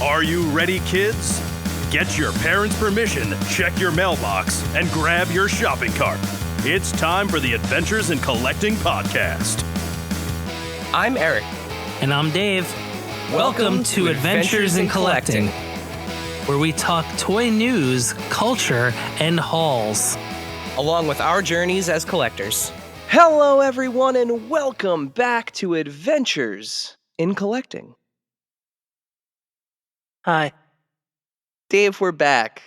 Are you ready, kids? Get your parents' permission, check your mailbox, and grab your shopping cart. It's time for the Adventures in Collecting podcast. I'm Eric. And I'm Dave. Welcome to Adventures in Collecting, where we talk toy news, culture, and hauls, along with our journeys as collectors. Hello, everyone, and welcome back to Adventures in Collecting. Hi. Dave, we're back.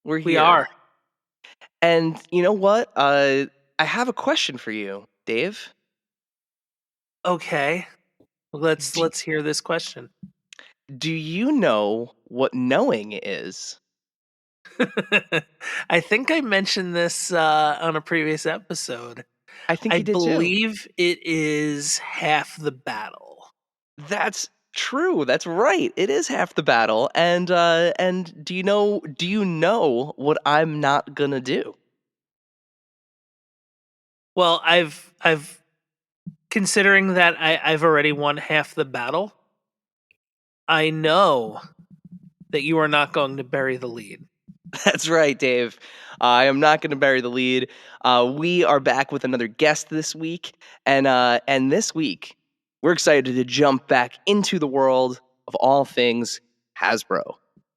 We're here. We are. And you know what? I have a question for you, Dave. Okay. Let's hear this question. Do you know what knowing is? I think I mentioned this on a previous episode. I think you did believe it is half the battle. That's true. That's right. It is half the battle. And do you know what I'm not gonna do? Well, I've considering that I've already won half the battle, I know that you are not going to bury the lead. That's right, Dave. I am not going to bury the lead. We are back with another guest this week, and this week we're excited to jump back into the world of all things Hasbro.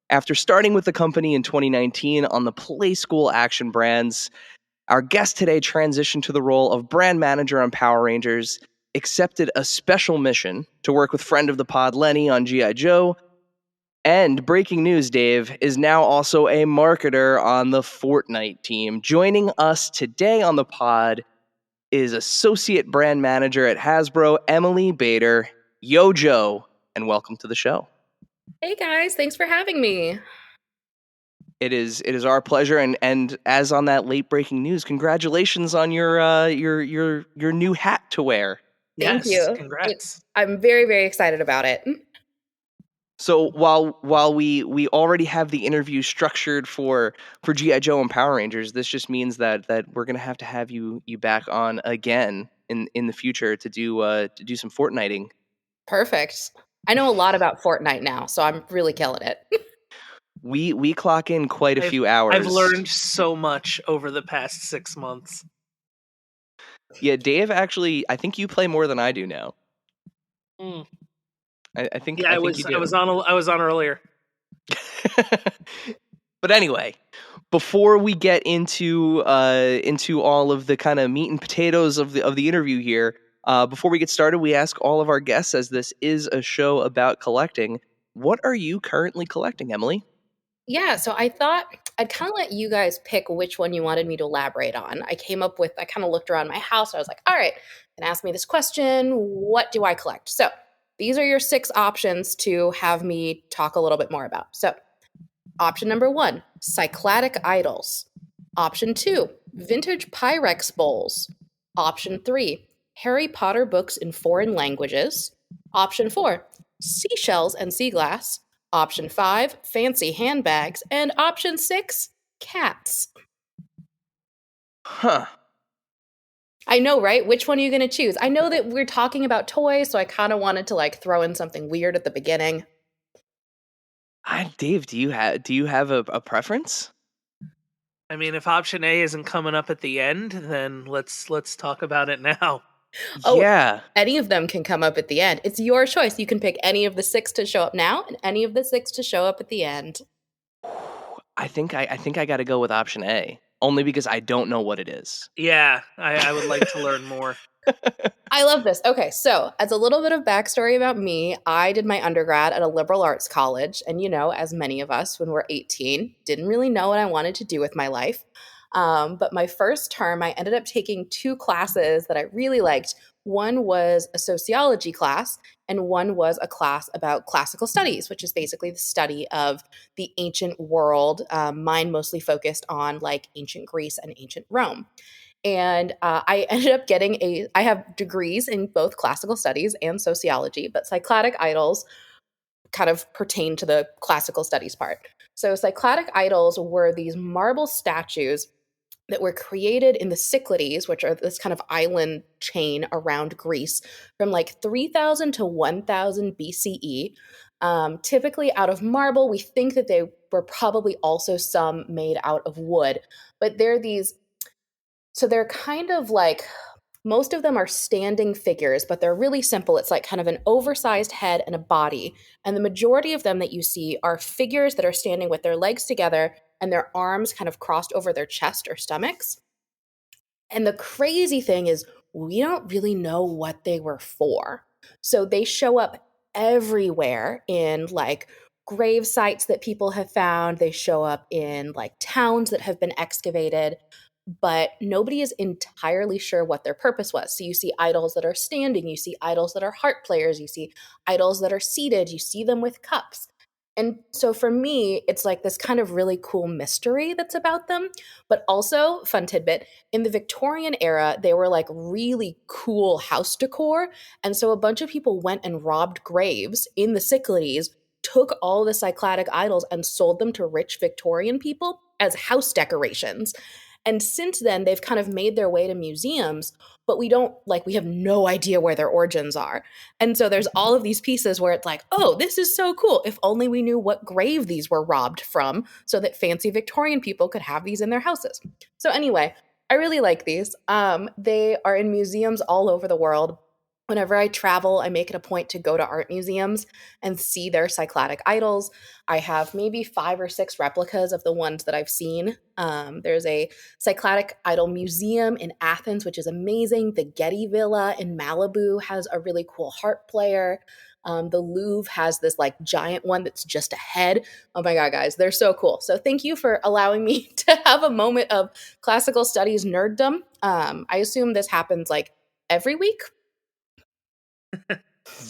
After starting with the company in 2019 on the Play School action brands, our guest today transitioned to the role of brand manager on Power Rangers, accepted a special mission to work with friend of the pod Lenny on G.I. Joe, and breaking news, Dave, is now also a marketer on the Fortnite team. Joining us today on the pod is Associate Brand Manager at Hasbro, Emily Bader. Yo, Joe, and welcome to the show. Hey, guys. Thanks for having me. It is our pleasure, and as on that late breaking news, congratulations on your new hat to wear. Thank you. Congrats. I'm very, very excited about it. So while we already have the interview structured for G.I. Joe and Power Rangers, this just means that we're gonna have to have you back on again in the future to do some Fortniting. Perfect. I know a lot about Fortnite now, so I'm really killing it. We clock in quite a few hours. I've learned so much over the past 6 months. Yeah, Dave, actually, I think you play more than I do now. I think I was on earlier. But anyway, before we get into all of the kind of meat and potatoes of the interview here, before we get started, we ask all of our guests, as this is a show about collecting, what are you currently collecting, Emily? Yeah, so I thought I'd kind of let you guys pick which one you wanted me to elaborate on. I kind of looked around my house. I was like, all right, and ask me this question. What do I collect? So these are your 6 options to have me talk a little bit more about. So option number 1, cycladic idols. Option 2, vintage Pyrex bowls. Option 3, Harry Potter books in foreign languages. Option 4, seashells and sea glass. Option 5, fancy handbags. And option 6, cats. Huh. I know, right? Which one are you going to choose? I know that we're talking about toys, so I kind of wanted to throw in something weird at the beginning. Dave, do you have a preference? I mean, if option A isn't coming up at the end, then let's talk about it now. Oh, yeah. Any of them can come up at the end. It's your choice. You can pick any of the 6 to show up now and any of the 6 to show up at the end. I think I got to go with option A, only because I don't know what it is. Yeah, I would like to learn more. I love this. Okay, so as a little bit of backstory about me, I did my undergrad at a liberal arts college. And, as many of us, when we're 18, didn't really know what I wanted to do with my life. But my first term, I ended up taking 2 classes that I really liked. One was a sociology class, and one was a class about classical studies, which is basically the study of the ancient world, mine mostly focused on ancient Greece and ancient Rome. And I ended up I have degrees in both classical studies and sociology, but cycladic idols kind of pertain to the classical studies part. So cycladic idols were these marble statues that were created in the Cyclades, which are this kind of island chain around Greece, from like 3000 to 1000 BCE. Typically out of marble. We think that they were probably also some made out of wood, but they're kind of like, most of them are standing figures, but they're really simple. It's like kind of an oversized head and a body. And the majority of them that you see are figures that are standing with their legs together and their arms kind of crossed over their chest or stomachs. And the crazy thing is, we don't really know what they were for. So they show up everywhere in like grave sites that people have found. They show up in like towns that have been excavated, but nobody is entirely sure what their purpose was. So you see idols that are standing, you see idols that are harp players, you see idols that are seated, you see them with cups. And so for me, it's like this kind of really cool mystery that's about them. But also, fun tidbit, in the Victorian era, they were like really cool house decor. And so a bunch of people went and robbed graves in the Cyclades, took all the Cycladic idols and sold them to rich Victorian people as house decorations. And since then, they've kind of made their way to museums, but we have no idea where their origins are. And so there's all of these pieces where it's like, oh, this is so cool. If only we knew what grave these were robbed from so that fancy Victorian people could have these in their houses. So anyway, I really like these. They are in museums all over the world. Whenever I travel, I make it a point to go to art museums and see their Cycladic idols. I have maybe 5 or 6 replicas of the ones that I've seen. There's a Cycladic idol museum in Athens, which is amazing. The Getty Villa in Malibu has a really cool harp player. The Louvre has this like giant one that's just a head. Oh my God, guys, they're so cool. So thank you for allowing me to have a moment of classical studies nerddom. I assume this happens like every week.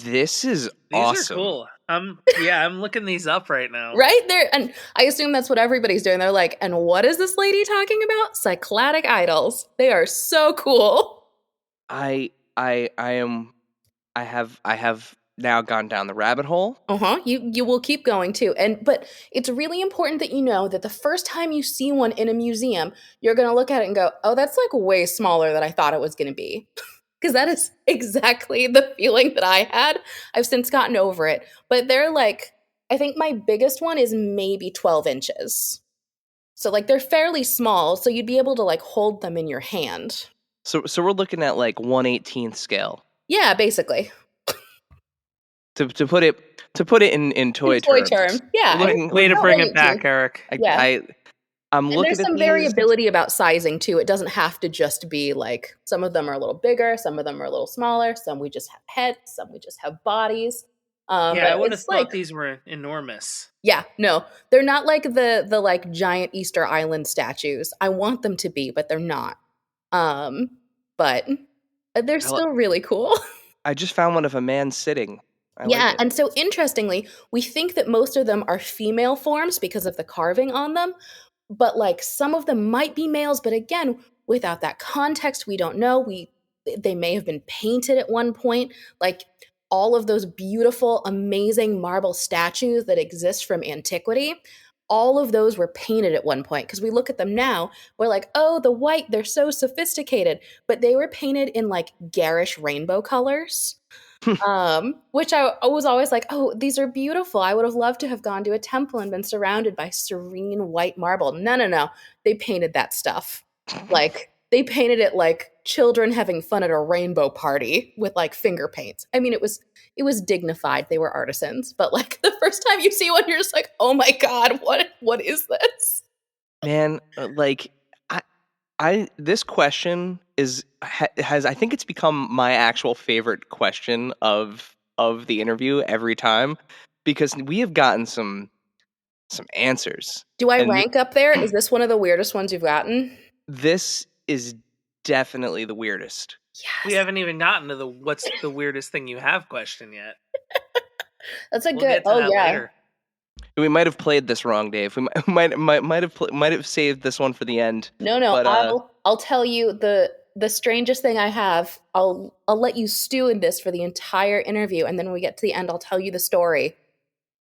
This is These awesome. are cool. I'm looking these up right now. Right there. And I assume that's what everybody's doing. They're like, and what is this lady talking about? Cycladic idols. They are so cool. I have now gone down the rabbit hole. You will keep going too. But it's really important that you know that the first time you see one in a museum, you're going to look at it and go, oh, that's like way smaller than I thought it was going to be. Because that is exactly the feeling that I had. I've since gotten over it. But they're like, I think my biggest one is maybe 12 inches. So like they're fairly small, so you'd be able to like hold them in your hand. So we're looking at like 1/18 scale. Yeah, basically. To put it in toy terms. Yeah. Way to bring it back, Eric. I'm looking there's at some these. variability about sizing too. It doesn't have to just be like, some of them are a little bigger, some of them are a little smaller, some we just have heads, some we just have bodies. I would have thought these were enormous. Yeah, no, they're not like the like giant Easter Island statues. I want them to be, but they're not. But they're still really cool. I just found one of a man sitting. Yeah, and so interestingly, we think that most of them are female forms because of the carving on them, but like some of them might be males, but again, without that context, we don't know. They may have been painted at one point, like all of those beautiful, amazing marble statues that exist from antiquity. All of those were painted at one point because we look at them now, we're like, oh, the white, they're so sophisticated, but they were painted in like garish rainbow colors. Which I was always like, oh, these are beautiful. I would have loved to have gone to a temple and been surrounded by serene white marble. No. They painted that stuff. Like, they painted it like children having fun at a rainbow party with like finger paints. I mean, it was dignified. They were artisans. But like the first time you see one, you're just like, oh my God, what is this? Man, like this question has I think it's become my actual favorite question of the interview every time, because we have gotten some answers. Do I rank up there? Is this one of the weirdest ones you've gotten? This is definitely the weirdest. Yes. We haven't even gotten to the what's the weirdest thing you have question yet. That's a We'll good. get to that later. We might have played this wrong, Dave. We might have saved this one for the end. No. But, I'll tell you the strangest thing I have. I'll let you stew in this for the entire interview, and then when we get to the end, I'll tell you the story.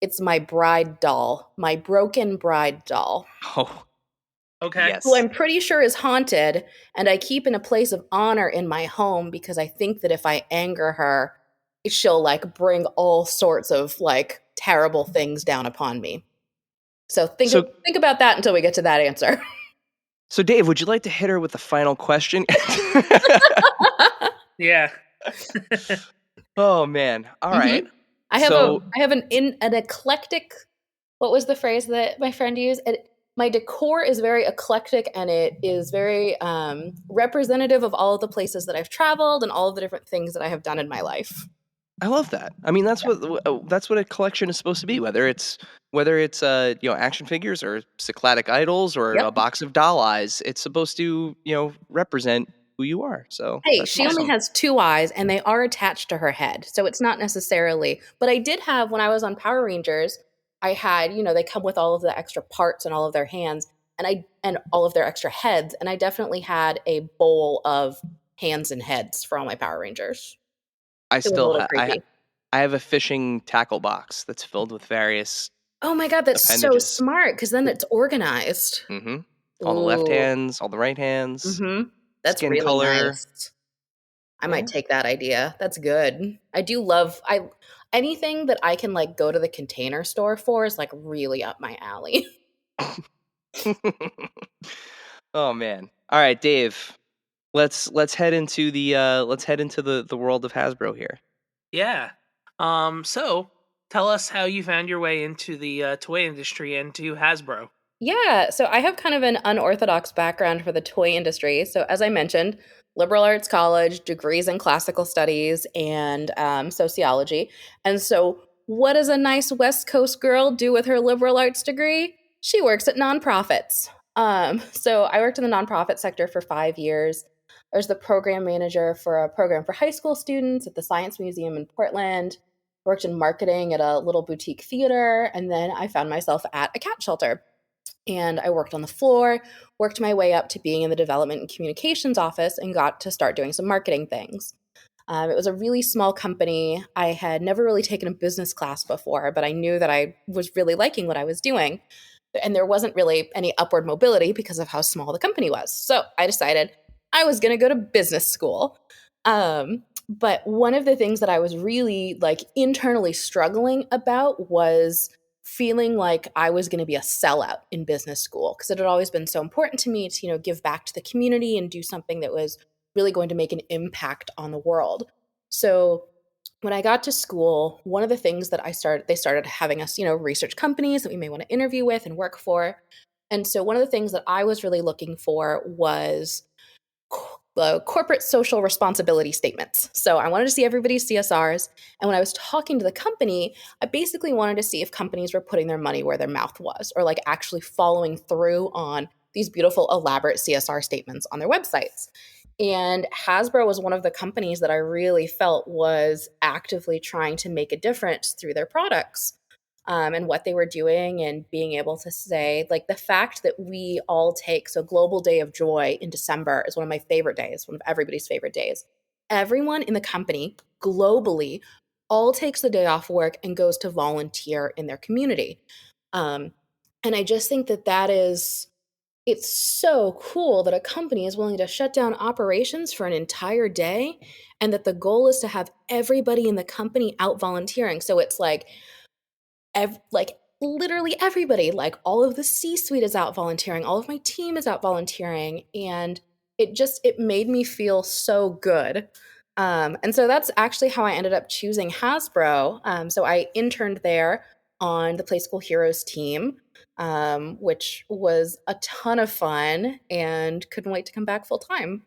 It's my bride doll, my broken bride doll. Oh, Okay. Yes. who I'm pretty sure is haunted, and I keep in a place of honor in my home because I think that if I anger her, she'll like bring all sorts of like terrible things down upon me. So think So about that until we get to that answer. so Dave, would you like to hit her with the final question? Yeah. Oh man. All right. I have So an eclectic. What was the phrase that my friend used? My decor is very eclectic, and it is very representative of all of the places that I've traveled and all of the different things that I have done in my life. I love that. I mean, that's what a collection is supposed to be. Whether it's action figures or cycladic idols or a Yep. box of doll eyes, it's supposed to represent who you are. So Hey, that's she only awesome. has 2 eyes, and they are attached to her head, so it's not necessarily. But I did have, when I was on Power Rangers, I had, they come with all of the extra parts and all of their hands, and all of their extra heads, and I definitely had a bowl of hands and heads for all my Power Rangers. I It was a still little have creepy. I have a fishing tackle box that's filled with various Oh my god, that's so appendages. smart because then it's organized. Mm-hmm. All the left Ooh, hands, all the right hands, that's skin really color. nice. I might Yeah. take that idea. That's good. I do love I anything that I can like go to the Container Store for is like really up my alley. Oh man. All right, Dave. Let's head into the world of Hasbro here. Yeah. So tell us how you found your way into the toy industry and to Hasbro. Yeah, so I have kind of an unorthodox background for the toy industry. So, as I mentioned, liberal arts college, degrees in classical studies and sociology. And so, what does a nice West Coast girl do with her liberal arts degree? She works at nonprofits. So, I worked in the nonprofit sector for 5 years. I was the program manager for a program for high school students at the Science Museum in Portland. Worked in marketing at a little boutique theater, and then I found myself at a cat shelter and I worked on the floor, worked my way up to being in the development and communications office, and got to start doing some marketing things. It was a really small company. I had never really taken a business class before, but I knew that I was really liking what I was doing. And there wasn't really any upward mobility because of how small the company was. So I decided I was going to go to business school. But one of the things that I was really like internally struggling about was feeling like I was going to be a sellout in business school because it had always been so important to me to, give back to the community and do something that was really going to make an impact on the world. So when I got to school, one of the things that they started having us, research companies that we may want to interview with and work for. And so one of the things that I was really looking for was corporate social responsibility statements. So I wanted to see everybody's CSRs. And when I was talking to the company, I basically wanted to see if companies were putting their money where their mouth was, or like actually following through on these beautiful, elaborate CSR statements on their websites. And Hasbro was one of the companies that I really felt was actively trying to make a difference through their products. And what they were doing and being able to say, like the fact that we all take, so Global Day of Joy in December is one of my favorite days, one of everybody's favorite days. Everyone in the company globally all takes the day off work and goes to volunteer in their community. And I just think it's so cool that a company is willing to shut down operations for an entire day and that the goal is to have everybody in the company out volunteering. So it's like literally everybody, like all of the C-suite is out volunteering, all of my team is out volunteering, and it made me feel so good. And so that's actually how I ended up choosing Hasbro. So I interned there on the Play School Heroes team, which was a ton of fun and couldn't wait to come back full time.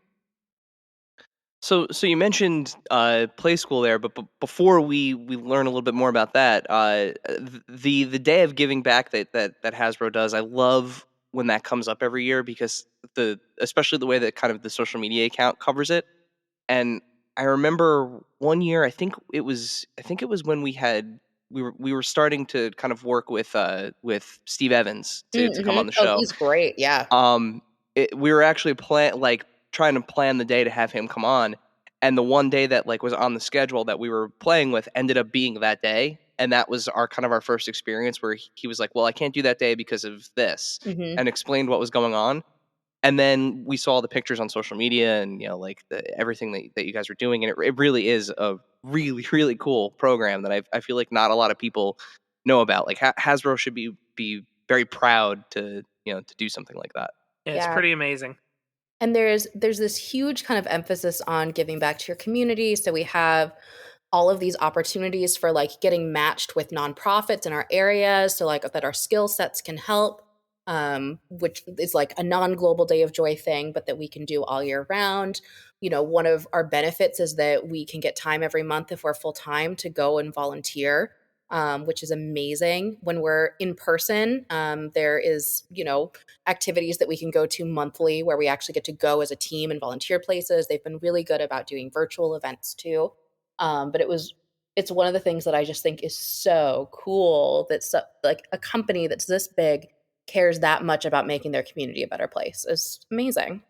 So you mentioned play school there, but before we learn a little bit more about that, the day of giving back that Hasbro does, I love when that comes up every year because especially the way that kind of the social media account covers it. And I remember one year, I think it was when we were starting to kind of work with Steve Evans to come on the Oh, show. he's great. Yeah. Um, we were actually trying to plan the day to have him come on, and the one day that like was on the schedule that we were playing with ended up being that day, and that was our kind of our first experience where he was like, well, I can't do that day because of this, Mhm. and explained what was going on. And then we saw the pictures on social media and, like everything that you guys were doing. And it really is a really, really cool program that I feel like not a lot of people know about. Like Hasbro should be very proud to do something like that. Yeah, it's Yeah. pretty amazing. And there's this huge kind of emphasis on giving back to your community. So we have all of these opportunities for like getting matched with nonprofits in our areas, so like that our skill sets can help, which is like a non-global day of joy thing, but that we can do all year round. One of our benefits is that we can get time every month if we're full time to go and volunteer, which is amazing. When we're in person, there is activities that we can go to monthly where we actually get to go as a team and volunteer places. They've been really good about doing virtual events too. But it's one of the things that I just think is so cool that like a company that's this big cares that much about making their community a better place. It's amazing.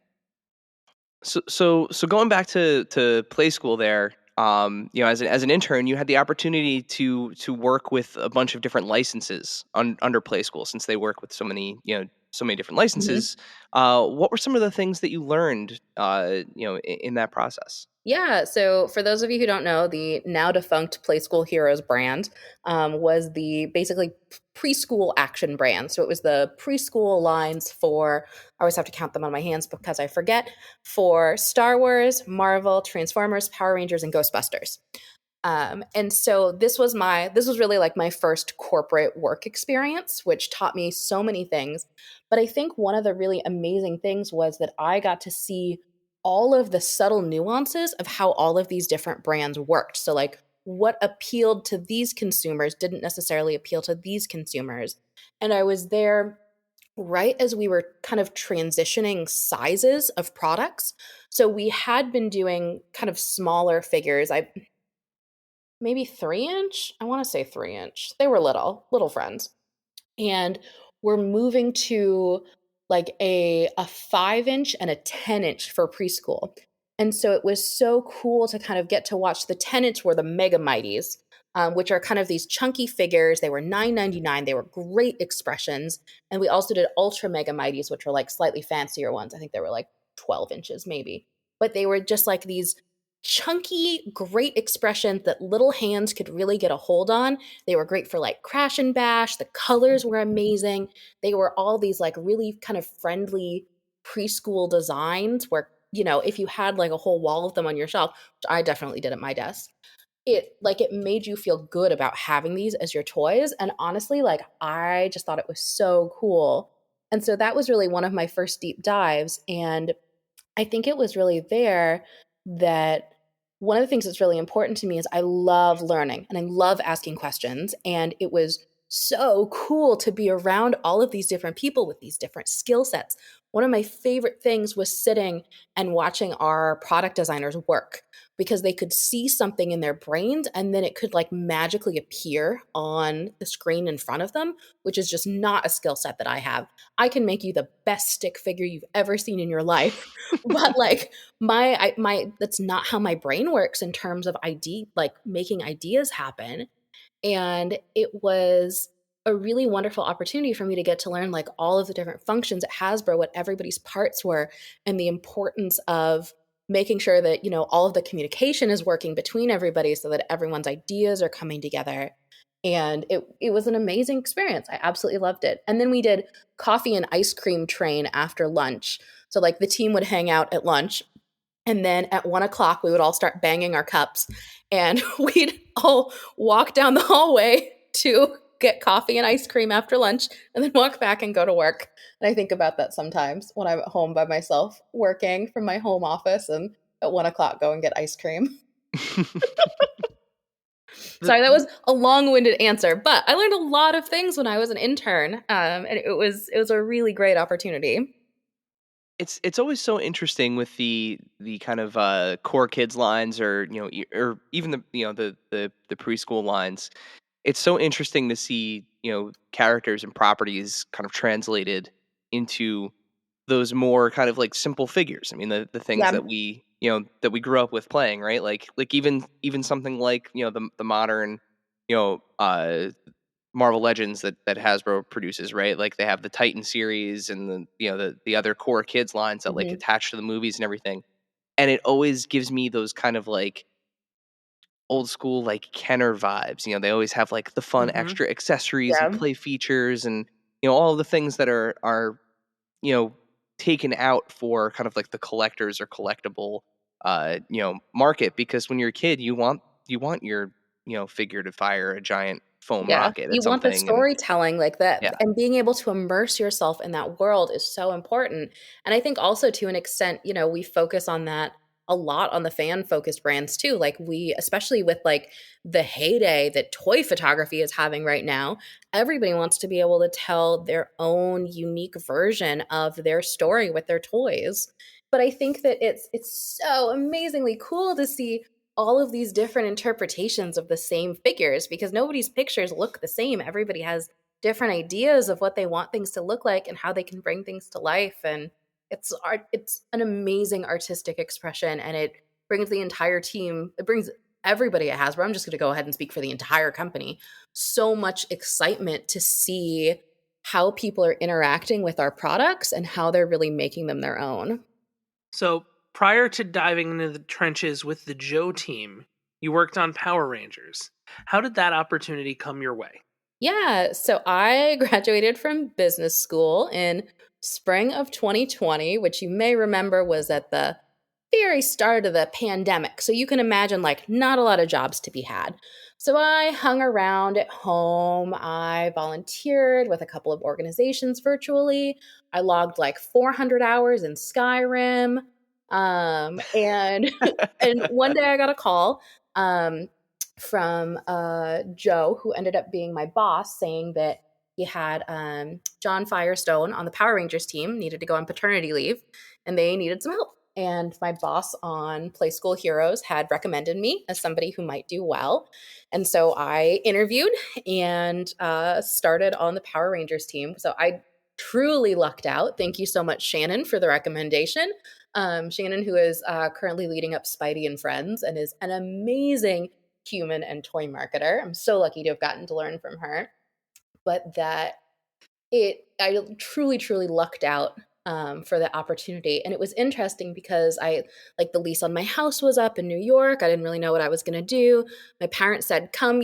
So going back to play school there, as an intern, you had the opportunity to work with a bunch of different licenses under play school, since they work with so many different licenses. What were some of the things that you learned, in that process? Yeah, so for those of you who don't know, the now defunct Play School Heroes brand was the basically preschool action brand. So it was the preschool lines for, I always have to count them on my hands because I forget, for Star Wars, Marvel, Transformers, Power Rangers, and Ghostbusters. And so this was really like my first corporate work experience, which taught me so many things. But I think one of the really amazing things was that I got to see all of the subtle nuances of how all of these different brands worked. So like what appealed to these consumers didn't necessarily appeal to these consumers. And I was there right as we were kind of transitioning sizes of products. So we had been doing kind of smaller figures. Maybe 3 inch. I want to say 3 inch. They were little friends. And we're moving to like a 5 inch and a 10 inch for preschool. And so it was so cool to kind of get to watch. The 10 inch were the Mega Mighties, which are kind of these chunky figures. They were $9.99. They were great expressions. And we also did Ultra Mega Mighties, which were like slightly fancier ones. I think they were like 12 inches maybe. But they were just like these chunky, great expressions that little hands could really get a hold on. They were great for like crash and bash. The colors were amazing. They were all these like really kind of friendly preschool designs where, if you had like a whole wall of them on your shelf, which I definitely did at my desk, it made you feel good about having these as your toys. And honestly, like I just thought it was so cool. And so that was really one of my first deep dives. And I think it was really there that one of the things that's really important to me is I love learning and I love asking questions. And it was so cool to be around all of these different people with these different skill sets. One of my favorite things was sitting and watching our product designers work because they could see something in their brains and then it could like magically appear on the screen in front of them, which is just not a skill set that I have. I can make you the best stick figure you've ever seen in your life, but like my that's not how my brain works in terms of like making ideas happen. And it was a really wonderful opportunity for me to get to learn like all of the different functions at Hasbro, what everybody's parts were, and the importance of making sure that, all of the communication is working between everybody so that everyone's ideas are coming together. And it was an amazing experience. I absolutely loved it. And then we did coffee and ice cream train after lunch. So like the team would hang out at lunch, and then at 1 o'clock, we would all start banging our cups and we'd all walk down the hallway to get coffee and ice cream after lunch and then walk back and go to work. And I think about that sometimes when I'm at home by myself working from my home office and at 1 o'clock go and get ice cream. Sorry, that was a long-winded answer, but I learned a lot of things when I was an intern, and it was a really great opportunity. It's always so interesting with the kind of core kids lines, or or even the preschool lines. It's so interesting to see characters and properties kind of translated into those more kind of like simple figures. I mean, the things Yeah. that we grew up with playing, right? Like even something like the modern Marvel Legends that Hasbro produces, right? Like they have the Titan series and the other core kids lines that like attach to the movies and everything. And it always gives me those kind of like old school like Kenner vibes. They always have like the fun extra accessories and play features and all the things that are taken out for kind of like the collectors or collectible market, because when you're a kid you want your figure to fire a giant foam rocket at You want the something. And storytelling like that, and being able to immerse yourself in that world is so important. And I think also to an extent, we focus on that a lot on the fan focused brands too. Like we, especially with like the heyday that toy photography is having right now, everybody wants to be able to tell their own unique version of their story with their toys. But I think that it's so amazingly cool to see all of these different interpretations of the same figures, because nobody's pictures look the same. Everybody has different ideas of what they want things to look like and how they can bring things to life. And it's art. It's an amazing artistic expression, and it brings the entire team. It brings everybody at Hasbro. I'm just going to go ahead and speak for the entire company. So much excitement to see how people are interacting with our products and how they're really making them their own. So prior to diving into the trenches with the Joe team, you worked on Power Rangers. How did that opportunity come your way? Yeah, so I graduated from business school in spring of 2020, which you may remember was at the very start of the pandemic. So you can imagine like not a lot of jobs to be had. So I hung around at home. I volunteered with a couple of organizations virtually. I logged like 400 hours in Skyrim. And and one day I got a call from Joe, who ended up being my boss, saying that he had John Firestone on the Power Rangers team needed to go on paternity leave, and they needed some help. And my boss on Play School Heroes had recommended me as somebody who might do well. And so I interviewed and started on the Power Rangers team. So I truly lucked out. Thank you so much, Shannon, for the recommendation. Shannon, who is currently leading up Spidey and Friends and is an amazing human and toy marketer. I'm so lucky to have gotten to learn from her. But I truly, truly lucked out for the opportunity. And it was interesting because the lease on my house was up in New York. I didn't really know what I was going to do. My parents said, come,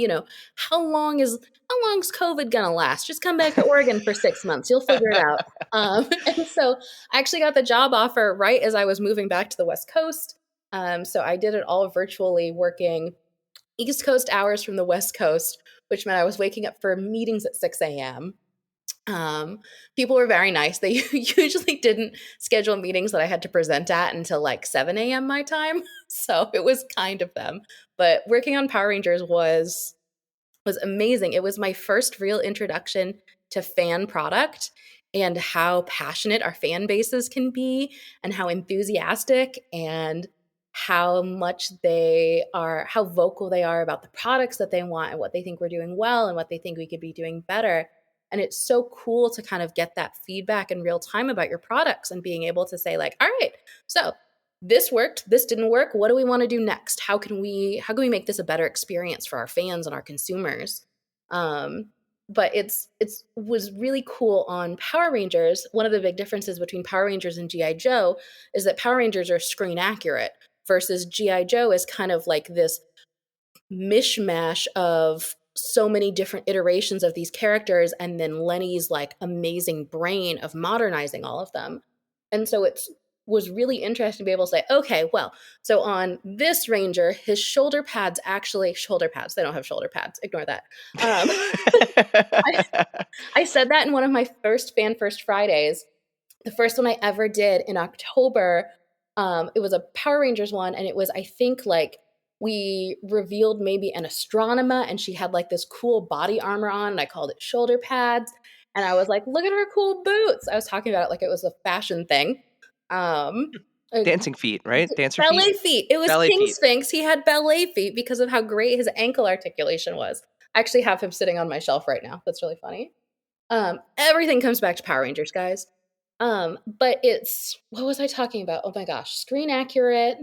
how long is COVID going to last? Just come back to Oregon for 6 months. You'll figure it out. And so I actually got the job offer right as I was moving back to the West Coast. So I did it all virtually, working East Coast hours from the West Coast, which meant I was waking up for meetings at 6 a.m. People were very nice. They usually didn't schedule meetings that I had to present at until like 7 a.m. my time. So it was kind of them. But working on Power Rangers was amazing. It was my first real introduction to fan product and how passionate our fan bases can be and how enthusiastic and how vocal they are about the products that they want and what they think we're doing well and what they think we could be doing better. And it's so cool to kind of get that feedback in real time about your products and being able to say like, all right, so this worked, this didn't work. What do we want to do next? How can we make this a better experience for our fans and our consumers? But it was really cool on Power Rangers. One of the big differences between Power Rangers and G.I. Joe is that Power Rangers are screen accurate versus G.I. Joe is kind of like this mishmash of so many different iterations of these characters and then Lenny's like amazing brain of modernizing all of them. And so it was really interesting to be able to say, okay, well, so on this Ranger, his shoulder pads, they don't have shoulder pads. Ignore that. I said that in one of my first Fan First Fridays, the first one I ever did in October. It was a Power Rangers one, and it was, I think, like, we revealed maybe an Astronema, and she had like this cool body armor on, and I called it shoulder pads. And I was like, look at her cool boots. I was talking about it like it was a fashion thing. Dancing feet, right? Dancer ballet feet? It was Ballet King feet. Sphinx. He had ballet feet because of how great his ankle articulation was. I actually have him sitting on my shelf right now. That's really funny. Everything comes back to Power Rangers, guys. But what was I talking about? Oh my gosh, screen accurate.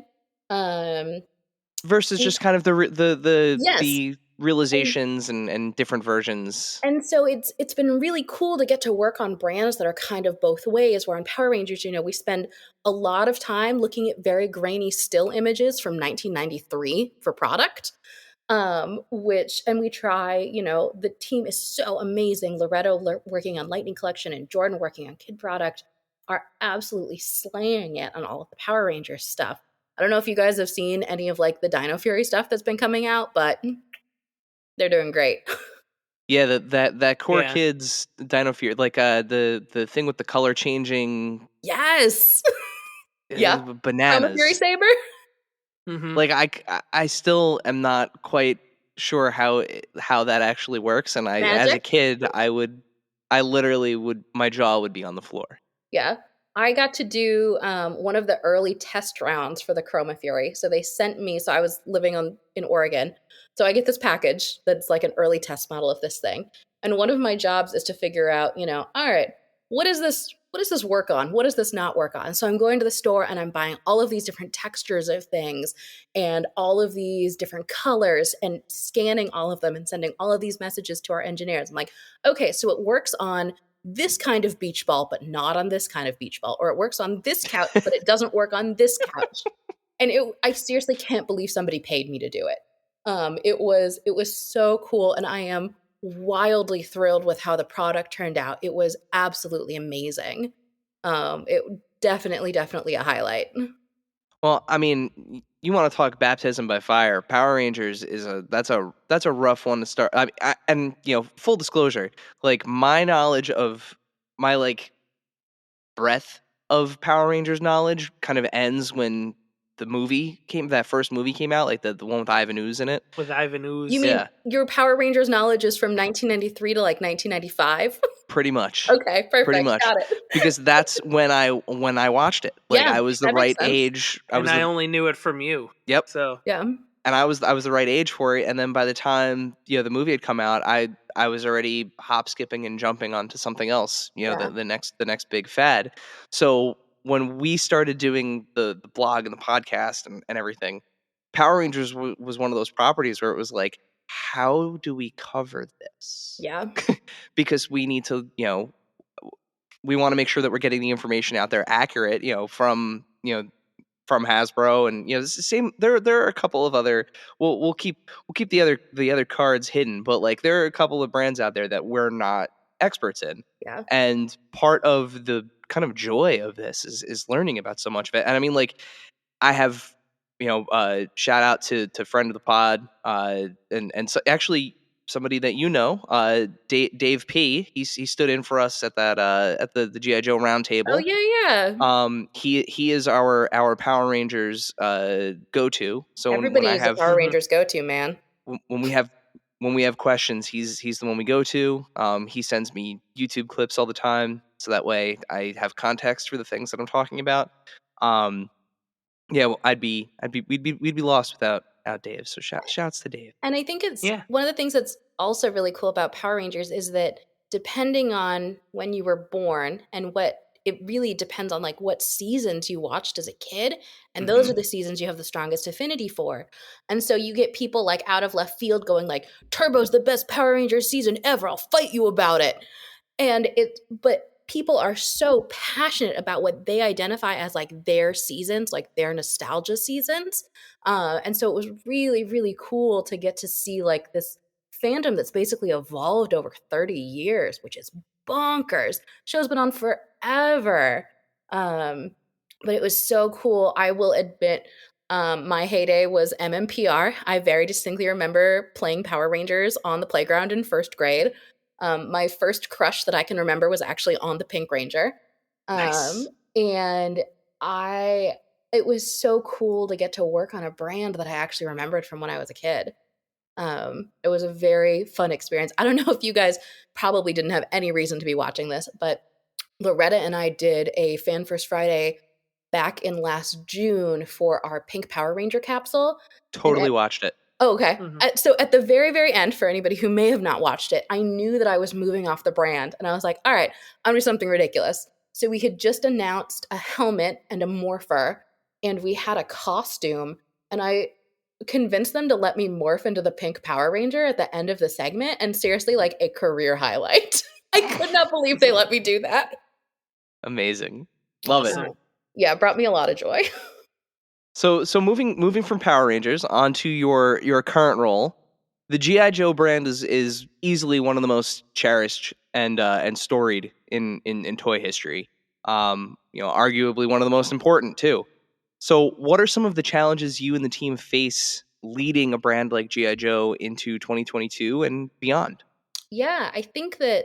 Versus just kind of the Yes. realizations and different versions. And so it's been really cool to get to work on brands that are kind of both ways, where on Power Rangers, we spend a lot of time looking at very grainy still images from 1993 for product. And we try, the team is so amazing. Loretto working on Lightning Collection and Jordan working on Kid Product are absolutely slaying it on all of the Power Rangers stuff. I don't know if you guys have seen any of like the Dino Fury stuff that's been coming out, but they're doing great. Yeah, that core Yeah. kids Dino Fury, like the thing with the color changing, Yes. Yeah. Chroma Fury bananas. Saber. Mm-hmm. Like I still am not quite sure how that actually works, and as a Magic. kid I literally would, my jaw would be on the floor. Yeah. I got to do one of the early test rounds for the Chroma Fury. So they sent me, so I was living in Oregon. So I get this package that's like an early test model of this thing. And one of my jobs is to figure out, all right, what does this work on? What does this not work on? So I'm going to the store and I'm buying all of these different textures of things and all of these different colors and scanning all of them and sending all of these messages to our engineers. I'm like, okay, so it works on this kind of beach ball, but not on this kind of beach ball. Or it works on this couch, but it doesn't work on this couch. And I seriously can't believe somebody paid me to do it. It was so cool. And I am wildly thrilled with how the product turned out. It was absolutely amazing. It definitely a highlight. Well, I mean, you want to talk baptism by fire? Power Rangers is that's a rough one to start. And full disclosure, like my knowledge of my like breadth of Power Rangers knowledge kind of ends when that first movie came out, like the one with Ivan Ooze in it. With Ivan Ooze. You mean Yeah. your Power Rangers knowledge is from 1993 to like 1995? Pretty much. Okay, perfect. Pretty much. Got it. Because that's when I watched it. Like Yeah, I was the that makes right sense. age. I only knew it from you. Yep. So Yeah. And I was the right age for it. And then by the time the movie had come out, I was already hop, skipping, and jumping onto something else. Yeah. The next big fad. So when we started doing the blog and the podcast and everything, Power Rangers was one of those properties where it was like, how do we cover this? Yeah. Because we need to, we want to make sure that we're getting the information out there accurate, from Hasbro, and it's the same. There are a couple of other. We'll keep the other cards hidden, but like there are a couple of brands out there that we're not experts in. Yeah. And part of the kind of joy of this is learning about so much of it. And I mean, like I have, shout out to friend of the pod, and so actually somebody that Dave P. He stood in for us at that at the GI Joe roundtable. Oh yeah. He is our Power Rangers go to. So Everybody when I is a have Power Rangers go-to, man. when we have questions, he's the one we go to. He sends me YouTube clips all the time, so that way I have context for the things that I'm talking about. Yeah, well, we'd be lost without Dave. So shouts to Dave. And I think it's Yeah. one of the things that's also really cool about Power Rangers is that depending on when you were born and it really depends on like what seasons you watched as a kid, and those are the seasons you have the strongest affinity for. And so you get people like out of left field going like, Turbo's the best Power Rangers season ever, I'll fight you about it. But people are so passionate about what they identify as like their seasons, like their nostalgia seasons. And so it was really, really cool to get to see like this fandom that's basically evolved over 30 years, which is bonkers. Show's been on forever. But it was so cool. I will admit, my heyday was MMPR. I very distinctly remember playing Power Rangers on the playground in first grade. My first crush that I can remember was actually on the Pink Ranger. Nice. And it was so cool to get to work on a brand that I actually remembered from when I was a kid. It was a very fun experience. I don't know if you guys probably didn't have any reason to be watching this, but Loretta and I did a Fan First Friday back in last June for our Pink Power Ranger capsule. Totally watched it. Oh, okay. So at the very, very end, for anybody who may have not watched it, I knew that I was moving off the brand. And I was like, all right, I'm doing something ridiculous. So we had just announced a helmet and a morpher, and we had a costume. And convinced them to let me morph into the pink Power Ranger at the end of the segment, and seriously, like a career highlight. I could not believe they let me do that. Amazing. Love Awesome. it. Yeah, it brought me a lot of joy. So moving from Power Rangers onto your current role, the GI Joe brand is easily one of the most cherished and storied in toy history. Arguably one of the most important too. So, what are some of the challenges you and the team face leading a brand like GI Joe into 2022 and beyond? Yeah, I think that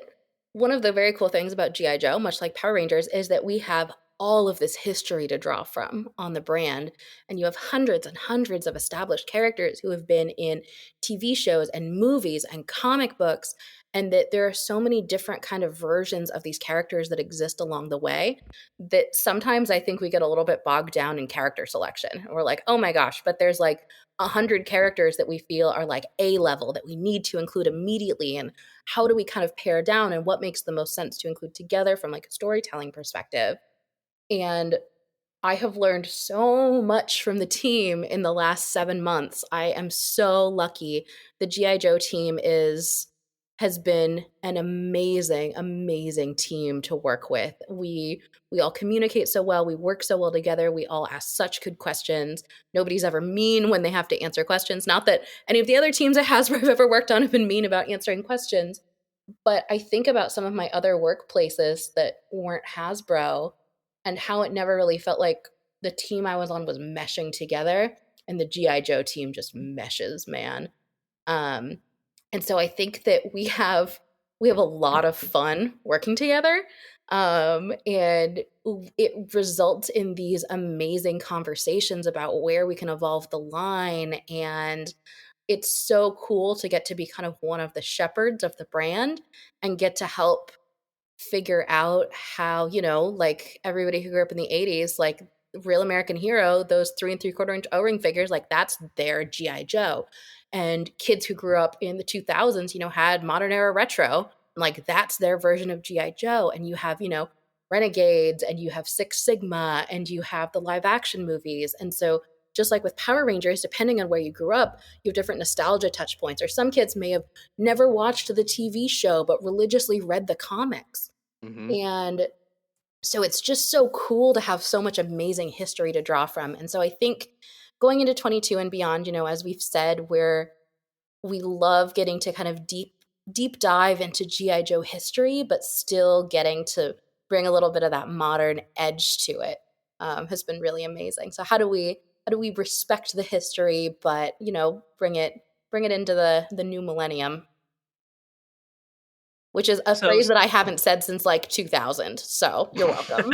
one of the very cool things about G.I. Joe, much like Power Rangers, is that we have all of this history to draw from on the brand. And you have hundreds and hundreds of established characters who have been in TV shows and movies and comic books. And that there are so many different kind of versions of these characters that exist along the way that sometimes I think we get a little bit bogged down in character selection. And we're like, oh my gosh, but there's like 100 characters that we feel are like A level that we need to include immediately. And how do we kind of pare down and what makes the most sense to include together from like a storytelling perspective? And I have learned so much from the team in the last 7 months. I am so lucky. The GI Joe team has been an amazing, amazing team to work with. We all communicate so well. We work so well together. We all ask such good questions. Nobody's ever mean when they have to answer questions. Not that any of the other teams at Hasbro I've ever worked on have been mean about answering questions, but I think about some of my other workplaces that weren't Hasbro and how it never really felt like the team I was on was meshing together, and the GI Joe team just meshes, man. Um, and so I think that we have a lot of fun working together, and it results in these amazing conversations about where we can evolve the line. And it's so cool to get to be kind of one of the shepherds of the brand and get to help figure out how, like everybody who grew up in the 80s, like Real American Hero, those 3 3/4 inch O-ring figures, like that's their GI Joe. And kids who grew up in the 2000s, had modern era retro, like that's their version of GI Joe. And you have, Renegades, and you have Six Sigma, and you have the live action movies. And so just like with Power Rangers, depending on where you grew up, you have different nostalgia touch points. Or some kids may have never watched the TV show, but religiously read the comics. Mm-hmm. And so it's just so cool to have so much amazing history to draw from. And so I think going into 22 and beyond, as we've said, we love getting to kind of deep dive into GI Joe history, but still getting to bring a little bit of that modern edge to it, has been really amazing. So how do we respect the history, but bring it into the new millennium, which is a So phrase that I haven't said since like 2000. So you're welcome.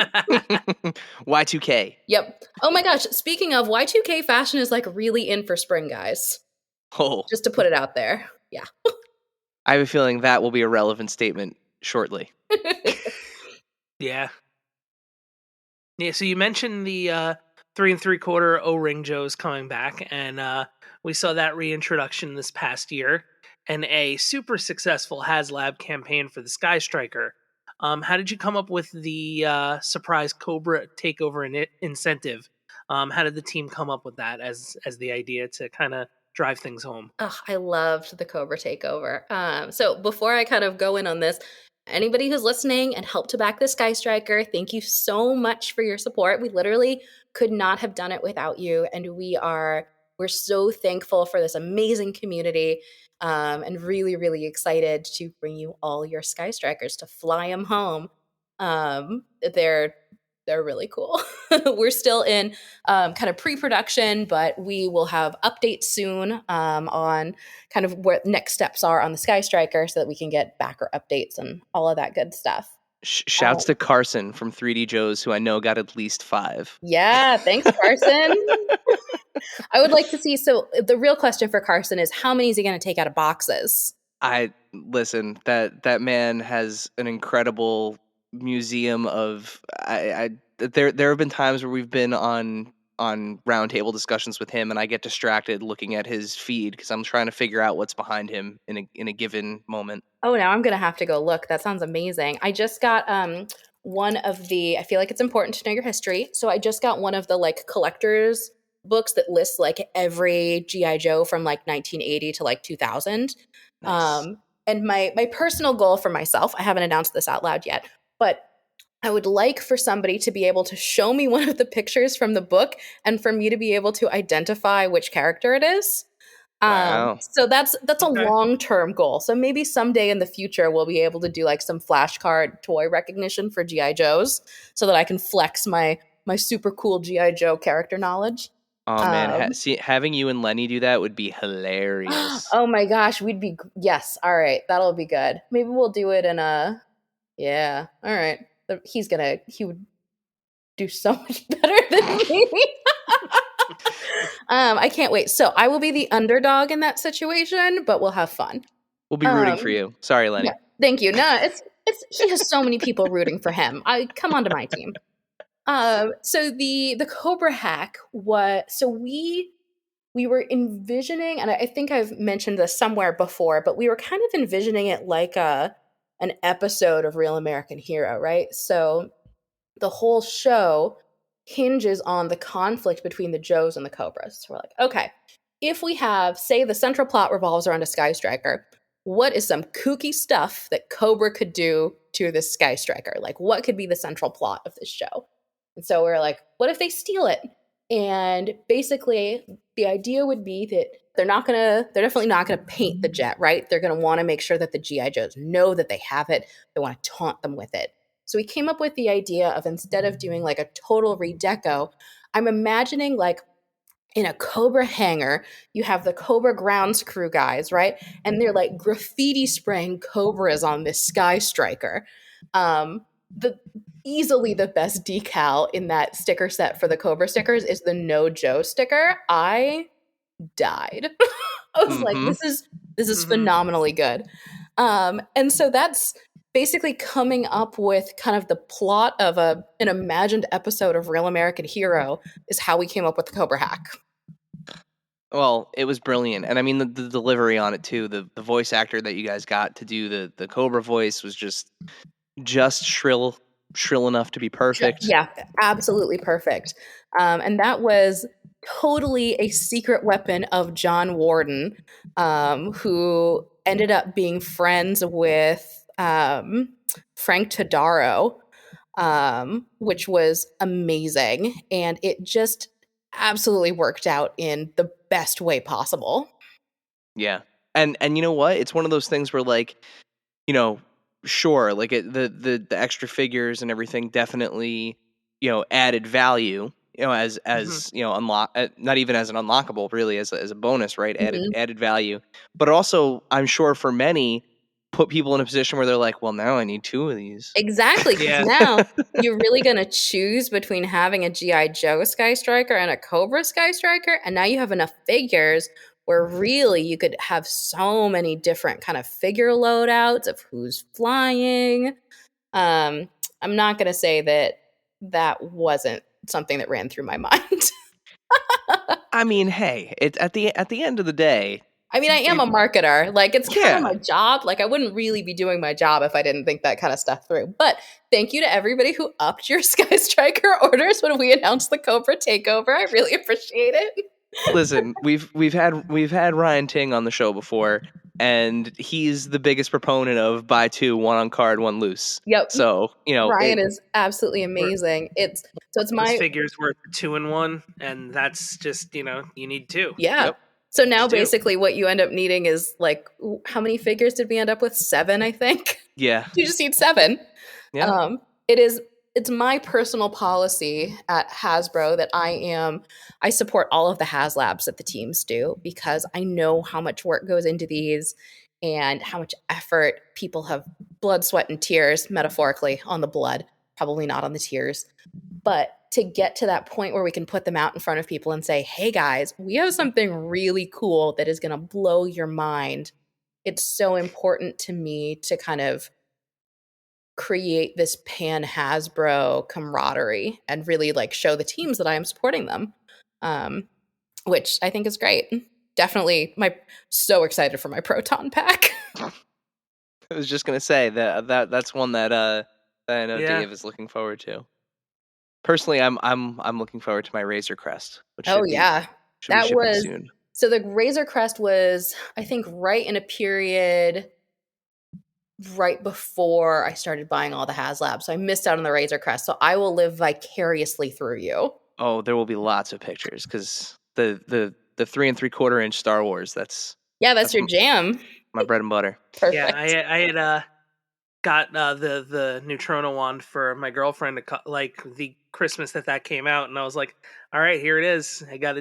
Y2K. Yep. Oh my gosh. Speaking of, Y2K fashion is like really in for spring, guys. Oh, Just to put it out there. Yeah. I have a feeling that will be a relevant statement shortly. Yeah. Yeah, so you mentioned the 3 3/4 O-ring Joes coming back, and we saw that reintroduction this past year, and a super successful HasLab campaign for the Sky Striker. How did you come up with the surprise Cobra takeover incentive? How did the team come up with that as the idea to kind of drive things home? Oh, I loved the Cobra takeover. So before I kind of go in on this, anybody who's listening and helped to back the Sky Striker, thank you so much for your support. We literally could not have done it without you, and we're so thankful for this amazing community, and really, really excited to bring you all your Sky Strikers to fly them home. They're really cool. We're still in kind of pre-production, but we will have updates soon, on kind of what next steps are on the Sky Striker, so that we can get backer updates and all of that good stuff. Shouts to Carson from 3D Joe's, who I know got at least 5. Yeah, thanks, Carson. I would like to see. So the real question for Carson is, how many is he going to take out of boxes? I listen. That man has an incredible museum of. There have been times where we've been on roundtable discussions with him, and I get distracted looking at his feed because I'm trying to figure out what's behind him in a given moment. Oh, now I'm going to have to go look. That sounds amazing. I just got one of the, I feel like it's important to know your history. So I just got one of the like collector's books that lists like every GI Joe from like 1980 to like 2000. Nice. And my personal goal for myself, I haven't announced this out loud yet, but I would like for somebody to be able to show me one of the pictures from the book and for me to be able to identify which character it is. Wow. So that's a Okay. long-term goal. So maybe someday in the future we'll be able to do like some flashcard toy recognition for GI Joes so that I can flex my super cool GI Joe character knowledge. Oh man, Um, having you and Lenny do that would be hilarious. oh my gosh, yes, all right, that'll be good. Maybe we'll do it in a yeah, all right. He would do so much better than me. I can't wait. So I will be the underdog in that situation, but we'll have fun. We'll be rooting for you. Sorry, Lenny. Yeah, thank you. No, it's he has so many people rooting for him. I come onto my team. So the Cobra hack we were envisioning, and I think I've mentioned this somewhere before, but we were kind of envisioning it like an episode of Real American Hero, right? So the whole show hinges on the conflict between the Joes and the Cobras. So we're like, okay, if we have, say, the central plot revolves around a Sky Striker, what is some kooky stuff that Cobra could do to this Sky Striker? Like, what could be the central plot of this show? And so we're like, what if they steal it? And basically, the idea would be that they're definitely not gonna paint the jet, right? They're gonna want to make sure that the GI Joes know that they have it. They want to taunt them with it. So we came up with the idea of, instead of doing like a total redeco, I'm imagining like in a Cobra hangar, you have the Cobra grounds crew guys, right? And they're like graffiti spraying Cobras on this Sky Striker. The easily the best decal in that sticker set for the Cobra stickers is the No Joe sticker. I died. I was like, Mm-hmm. this is phenomenally good. And so that's basically coming up with kind of the plot of an imagined episode of Real American Hero is how we came up with the Cobra hack. Well, it was brilliant, and I mean the delivery on it too. The voice actor that you guys got to do the Cobra voice was just shrill enough to be perfect. Yeah, absolutely perfect. And that was totally a secret weapon of John Warden, who ended up being friends with Frank Todaro, which was amazing. And it just absolutely worked out in the best way possible. Yeah, and you know what? It's one of those things where like, you know, sure, like the extra figures and everything definitely, added value. As unlock, not even as an unlockable, really as a bonus, right? Added value, but also I'm sure for many put people in a position where they're like, well, now I need two of these. Exactly, because Yeah. now you're really going to choose between having a G.I. Joe Sky Striker and a Cobra Sky Striker, and now you have enough figures where really you could have so many different kind of figure loadouts of who's flying. I'm not going to say that wasn't something that ran through my mind. I mean, hey, it at the end of the day. I mean, I am a marketer. Like, it's kind of Yeah. my job. Like, I wouldn't really be doing my job if I didn't think that kind of stuff through. But thank you to everybody who upped your Sky Striker orders when we announced the Cobra takeover. I really appreciate it. Listen, we've had Ryan Ting on the show before, and he's the biggest proponent of buy two, one on card, one loose. Yep. So Ryan is absolutely amazing. It's Those my figures worth 2 and 1, and that's just you need 2. yeah. Yep. So now You do. basically what you end up needing is like, how many figures did we end up with? 7, I think. Yeah. You just need 7. Yeah. It's my personal policy at Hasbro that I support all of the HasLabs that the teams do, because I know how much work goes into these and how much effort people have, blood, sweat, and tears, metaphorically, on the blood, probably not on the tears. But to get to that point where we can put them out in front of people and say, hey guys, we have something really cool that is going to blow your mind. It's so important to me to kind of create this pan Hasbro camaraderie and really like show the teams that I am supporting them, which I think is great. Definitely, so excited for my Proton pack. I was just gonna say that's one that I know Yeah. Dave is looking forward to. Personally, I'm looking forward to my Razor Crest, which Oh should be yeah. That shipping was soon. so the Razor Crest was, I think, right in a period right before I started buying all the HasLabs. So I missed out on the Razor Crest. So I will live vicariously through you. Oh, there will be lots of pictures because the 3 3/4 inch Star Wars. That's your jam. my bread and butter. Yeah, Perfect. I had got the Neutrona wand for my girlfriend like the Christmas that came out, and I was like, all right, here it is. We got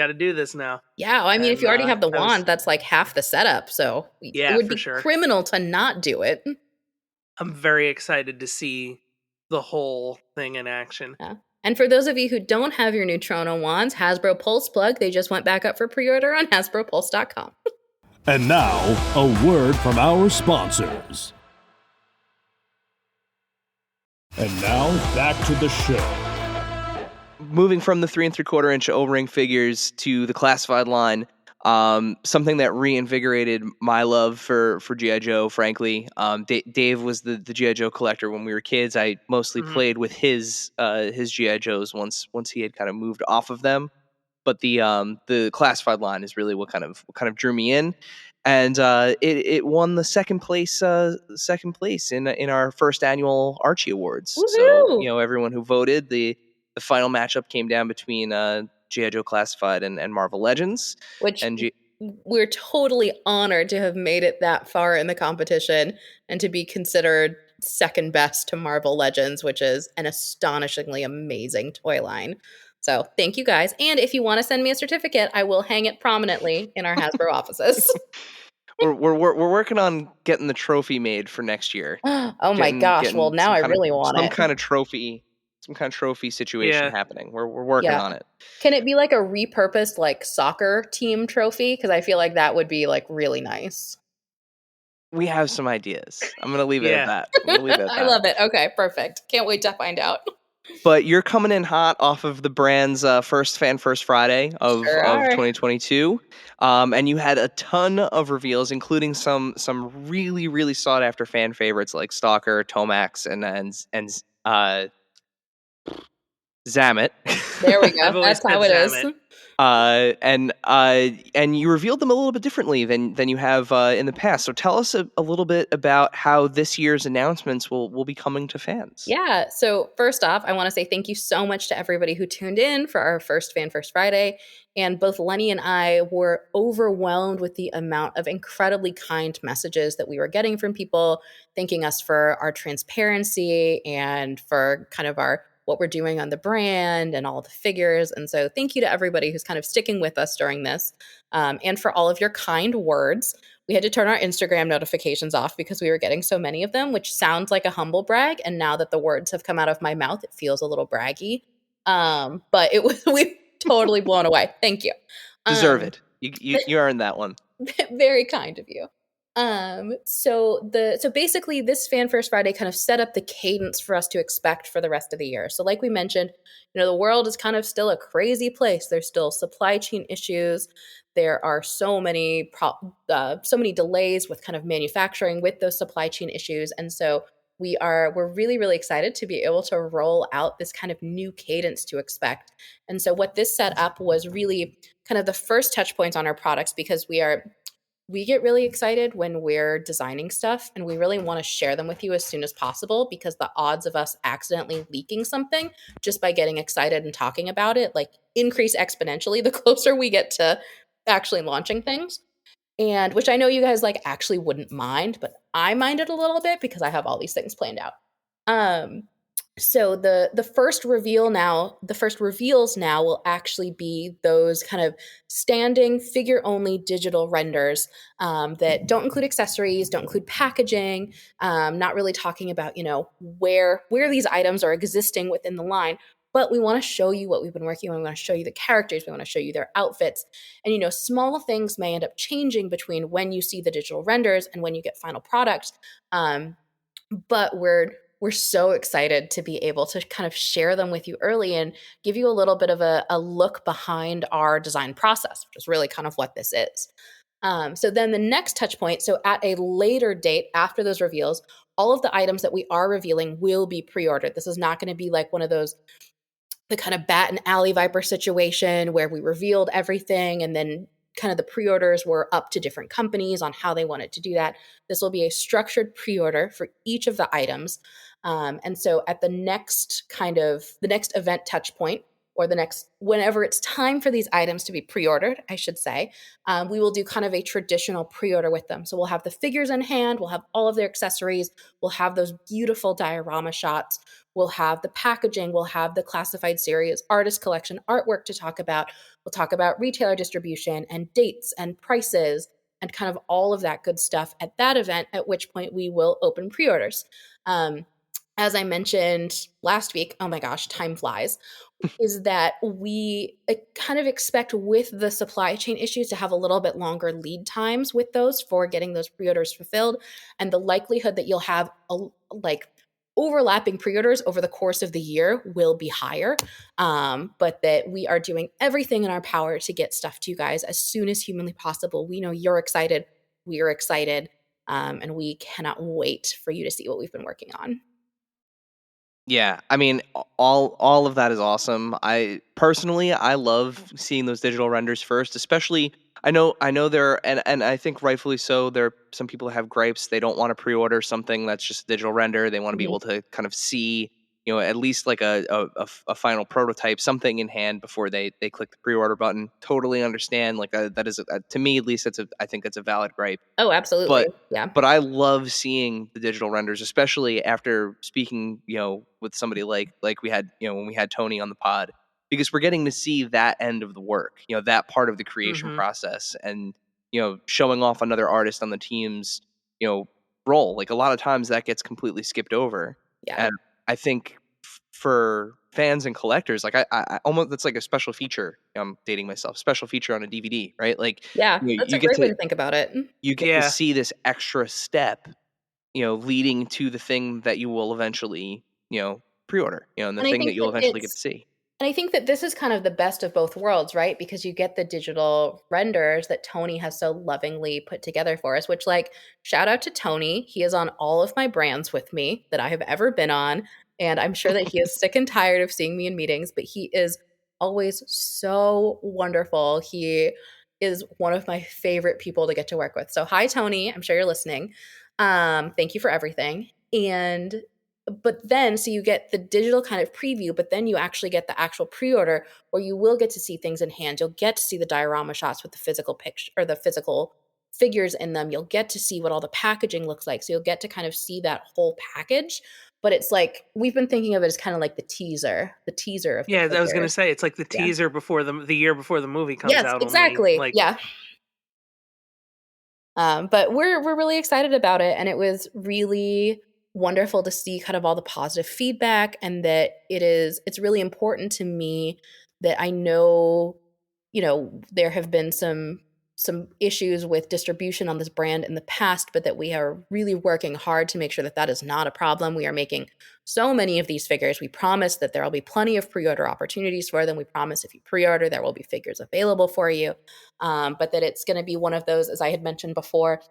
to do this now. Yeah, well, I mean, if And you already have the I was wand, that's like half the setup. So it yeah, would for be sure. criminal to not do it. I'm very excited to see the whole thing in action. Yeah. And for those of you who don't have your Neutrona wands, Hasbro Pulse Plug, they just went back up for pre-order on HasbroPulse.com. And now, a word from our sponsors. And now, back to the show. Moving from the 3 3/4 inch O-ring figures to the classified line, something that reinvigorated my love for GI Joe. Frankly, Dave was the GI Joe collector when we were kids. I mostly Mhm. played with his GI Joes once he had kind of moved off of them. But the classified line is really what kind of drew me in, and it won the second place in our first annual Archie Awards. So Woohoo! everyone who voted, the final matchup came down between G.I. Joe Classified and Marvel Legends. Which And we're totally honored to have made it that far in the competition and to be considered second best to Marvel Legends, which is an astonishingly amazing toy line. So thank you guys. And if you want to send me a certificate, I will hang it prominently in our Hasbro offices. we're working on getting the trophy made for next year. Oh my gosh. Well, now I really want it. Some kind of trophy situation Yeah. happening. We're working on it. Can it be like a repurposed like soccer team trophy? Because I feel like that would be like really nice. We have some ideas. I'm gonna leave it Yeah. at that. I'm gonna leave it at I that. love it. Okay, perfect. Can't wait to find out. But you're coming in hot off of the brand's first Friday of Sure are. 2022, and you had a ton of reveals, including some really really sought after fan favorites like Stalker, Tomax, and Zamet. There we go. I've always That's how said it is. Zamet. And you revealed them a little bit differently than you have in the past. So tell us a little bit about how this year's announcements will be coming to fans. Yeah. So first off, I want to say thank you so much to everybody who tuned in for our first Fan First Friday. And both Lenny and I were overwhelmed with the amount of incredibly kind messages that we were getting from people, thanking us for our transparency and for kind of what we're doing on the brand and all the figures. And so thank you to everybody who's kind of sticking with us during this, and for all of your kind words. We had to turn our Instagram notifications off because we were getting so many of them, which sounds like a humble brag. And now that the words have come out of my mouth, it feels a little braggy. But it was we totally blown away. Thank you. Deserve it. You earned that one. Very kind of you. So basically this Fan First Friday kind of set up the cadence for us to expect for the rest of the year. So like we mentioned, the world is kind of still a crazy place. There's still supply chain issues. There are so many delays with kind of manufacturing with those supply chain issues. And so we're really, really excited to be able to roll out this kind of new cadence to expect. And so what this set up was really kind of the first touch points on our products, because we get really excited when we're designing stuff and we really want to share them with you as soon as possible, because the odds of us accidentally leaking something just by getting excited and talking about it increase exponentially the closer we get to actually launching things. And which I know you guys actually wouldn't mind, but I mind it a little bit because I have all these things planned out. So the first reveals now will actually be those kind of standing figure only digital renders that don't include accessories, don't include packaging, not really talking about where these items are existing within the line. But we want to show you what we've been working on. We want to show you the characters. We want to show you their outfits. And small things may end up changing between when you see the digital renders and when you get final product. But we're so excited to be able to kind of share them with you early and give you a little bit of a look behind our design process, which is really kind of what this is. So then the next touch point, so at a later date after those reveals, all of the items that we are revealing will be pre-ordered. This is not going to be like one of those the kind of Bat and Alley Viper situation where we revealed everything and then kind of the pre-orders were up to different companies on how they wanted to do that. This will be a structured pre-order for each of the items. And so at the next event touch point, or the next, whenever it's time for these items to be pre-ordered, I should say, we will do kind of a traditional pre-order with them. So we'll have the figures in hand, we'll have all of their accessories, we'll have those beautiful diorama shots, we'll have the packaging, we'll have the classified series, artist collection, artwork to talk about. We'll talk about retailer distribution and dates and prices and kind of all of that good stuff at that event, at which point we will open pre-orders. As I mentioned last week, oh my gosh, time flies, is that we kind of expect with the supply chain issues to have a little bit longer lead times with those for getting those pre-orders fulfilled. And the likelihood that you'll have overlapping pre-orders over the course of the year will be higher, but that we are doing everything in our power to get stuff to you guys as soon as humanly possible. We know you're excited, we are excited, and we cannot wait for you to see what we've been working on. Yeah, I mean, all of that is awesome. I personally, I love seeing those digital renders first, especially I know there and I think rightfully so. There are some people have gripes. They don't want to pre-order something that's just a digital render. They want to be able to kind of see, at least like a final prototype, something in hand before they click the pre-order button. Totally understand. Like that is to me at least I think it's a valid gripe. Oh, absolutely. But Yeah. but I love seeing the digital renders, especially after speaking, with somebody like we had, when we had Tony on the pod, because we're getting to see that end of the work, that part of the creation Mm-hmm. process, and showing off another artist on the team's, role. Like a lot of times that gets completely skipped over, Yeah. and I think for fans and collectors, like I almost that's like a special feature. I'm dating myself, special feature on a DVD, right? Like Yeah. That's you a get great way to to think about it. you get to Yeah. see this extra step, leading to the thing that you will eventually, pre-order, and the And I thing that think you'll that eventually get to see. And I think that this is kind of the best of both worlds, right? Because you get the digital renders that Tony has so lovingly put together for us, which, like, shout out to Tony. He is on all of my brands with me that I have ever been on. And I'm sure that he is sick and tired of seeing me in meetings, but he is always so wonderful. He is one of my favorite people to get to work with. So, hi, Tony. I'm sure you're listening. Thank you for everything. And but then so you get the digital kind of preview, but then you actually get the actual pre-order where you will get to see things in hand. You'll get to see the diorama shots with the physical picture or the physical figures in them. You'll get to see what all the packaging looks like. So you'll get to kind of see that whole package. But it's like we've been thinking of it as kind of like the teaser of the Yeah, I was gonna figures. say it's like the Yeah. teaser before the year before the movie comes Yes, out. Only exactly. like Yeah. But we're really excited about it, and it was really wonderful to see kind of all the positive feedback, and that it's really important to me that I know, there have been some issues with distribution on this brand in the past, but that we are really working hard to make sure that that is not a problem. We are making so many of these figures. We promise that there will be plenty of pre-order opportunities for them. We promise if you pre-order, there will be figures available for you. But that it's going to be one of those, as I had mentioned before,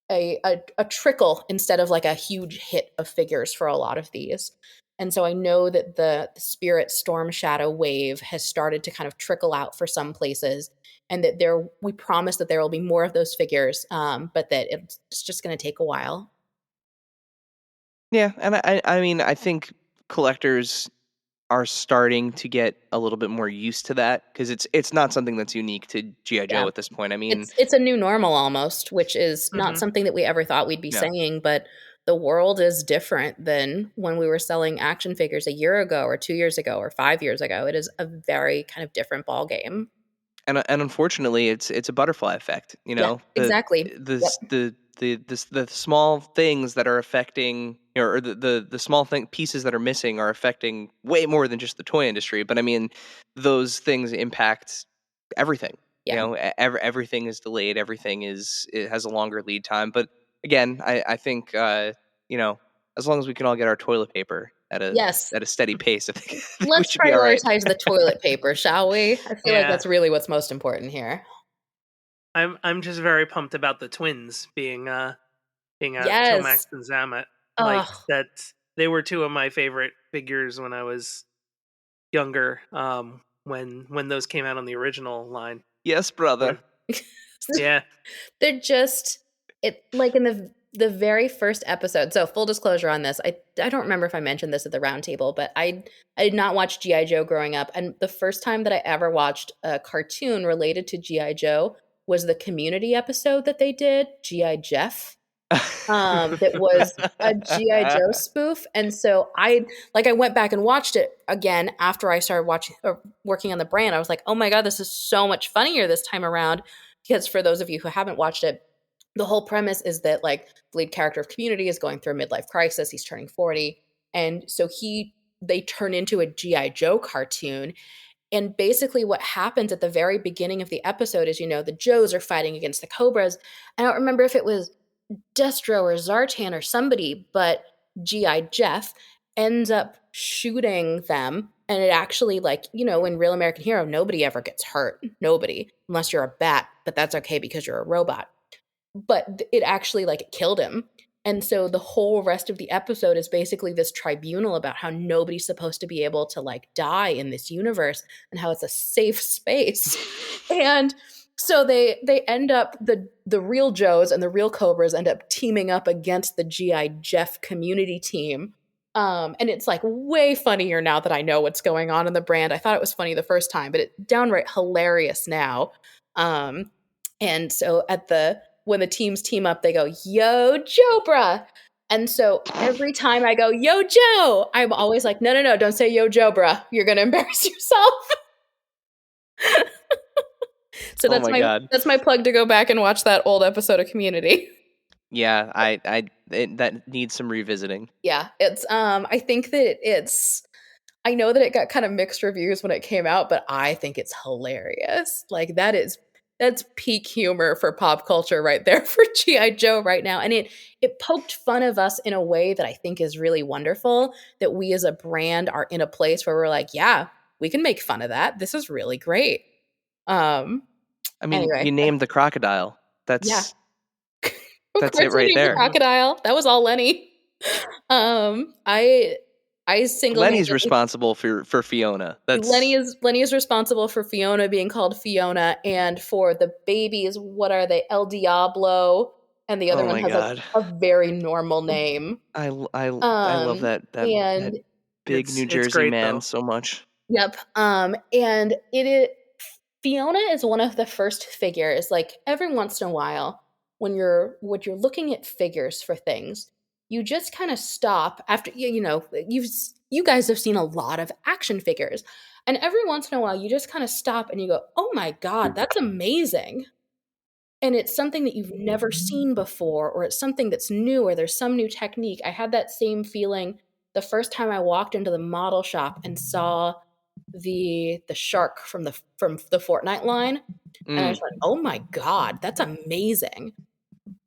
a trickle instead of like a huge hit of figures for a lot of these. And so I know that the Spirit Storm Shadow wave has started to kind of trickle out for some places, and that we promise that there will be more of those figures, but that it's just going to take a while. Yeah, and I mean, I think collectors are starting to get a little bit more used to that, because it's not something that's unique to GI Yeah. Joe at this point. I mean, It's a new normal almost, which is not Mhm. something that we ever thought we'd be no. saying, but the world is different than when we were selling action figures a year ago or 2 years ago or 5 years ago. It is a very kind of different ball game. And unfortunately, it's a butterfly effect. Yeah, exactly. Yep. The small things that are affecting, or the small pieces that are missing are affecting way more than just the toy industry. But I mean, those things impact everything. Yeah. Everything is delayed. It has a longer lead time. But again, I think as long as we can all get our toilet paper at a Yes. steady pace, I think, we Let's should be all right. prioritize the toilet paper, shall we? I feel like Yeah. that's really what's most important here. I'm just very pumped about the twins being Tomax Yes. and Zamet. Like Oh, that they were two of my favorite figures when I was younger when those came out on the original line. Yes, brother. Yeah. They're just like in the very first episode. So full disclosure on this, I don't remember if I mentioned this at the round table, but I did not watch G.I. Joe growing up, and the first time that I ever watched a cartoon related to G.I. Joe was the Community episode that they did, G.I. Jeff. That was a G.I. Joe spoof. And so I went back and watched it again after I started working on the brand. I was like, oh my God, this is so much funnier this time around. Because for those of you who haven't watched it, the whole premise is that like the lead character of Community is going through a midlife crisis. He's turning 40. And so they turn into a G.I. Joe cartoon. And basically what happens at the very beginning of the episode is, the Joes are fighting against the Cobras. I don't remember if it was Destro or Zartan or somebody, but G.I. Jeff ends up shooting them. And it actually, in Real American Hero, nobody ever gets hurt. Nobody, unless you're a bat, but that's okay because you're a robot. But it actually, killed him. And so the whole rest of the episode is basically this tribunal about how nobody's supposed to be able to, die in this universe and how it's a safe space. And so they end up, the real Joes and the real Cobras end up teaming up against the G.I. Jeff Community team. And it's way funnier now that I know what's going on in the brand. I thought it was funny the first time, but it's downright hilarious now. And so when the teams team up, they go, yo, Joe, bruh. And so every time I go, yo, Joe, I'm always like, no, don't say yo, Joe, bruh. You're going to embarrass yourself. So that's my plug to go back and watch that old episode of Community. Yeah, that needs some revisiting. Yeah, it's I think that I know that it got kind of mixed reviews when it came out, but I think it's hilarious. That's peak humor for pop culture right there for G.I. Joe right now. And it poked fun of us in a way that I think is really wonderful, that we as a brand are in a place where we're like, yeah, we can make fun of that. This is really great. Anyway, you named the crocodile. That's that's it right there. The crocodile. That was all Lenny. Lenny's responsible for Fiona. Lenny is responsible for Fiona being called Fiona, and for the babies, what are they? El Diablo, and the other one has a very normal name. I love that big New Jersey man so much. Yep. And Fiona is one of the first figures. Every once in a while, when you're looking at figures for things, you just kind of stop after, you guys have seen a lot of action figures. And every once in a while, you just kind of stop and you go, oh my God, that's amazing. And it's something that you've never seen before, or it's something that's new, or there's some new technique. I had that same feeling the first time I walked into the model shop and saw the shark from the Fortnite line. And I was like, oh my God, that's amazing.